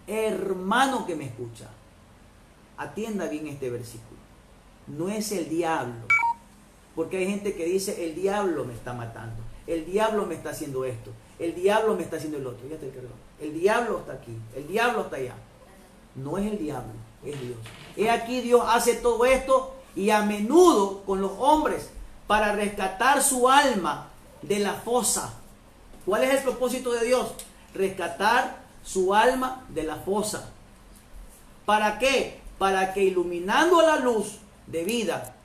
hermano que me escucha, atienda bien este versículo. No es el diablo, porque hay gente que dice: el diablo me está matando, el diablo me está haciendo esto, el diablo me está haciendo el otro. Ya te cargó. El diablo está aquí, el diablo está allá. No es el diablo, es Dios. He aquí, Dios hace todo esto, y a menudo con los hombres, para rescatar su alma de la fosa. ¿Cuál es el propósito de Dios? Rescatar su alma de la fosa. ¿Para qué? Para que iluminando la luz de vida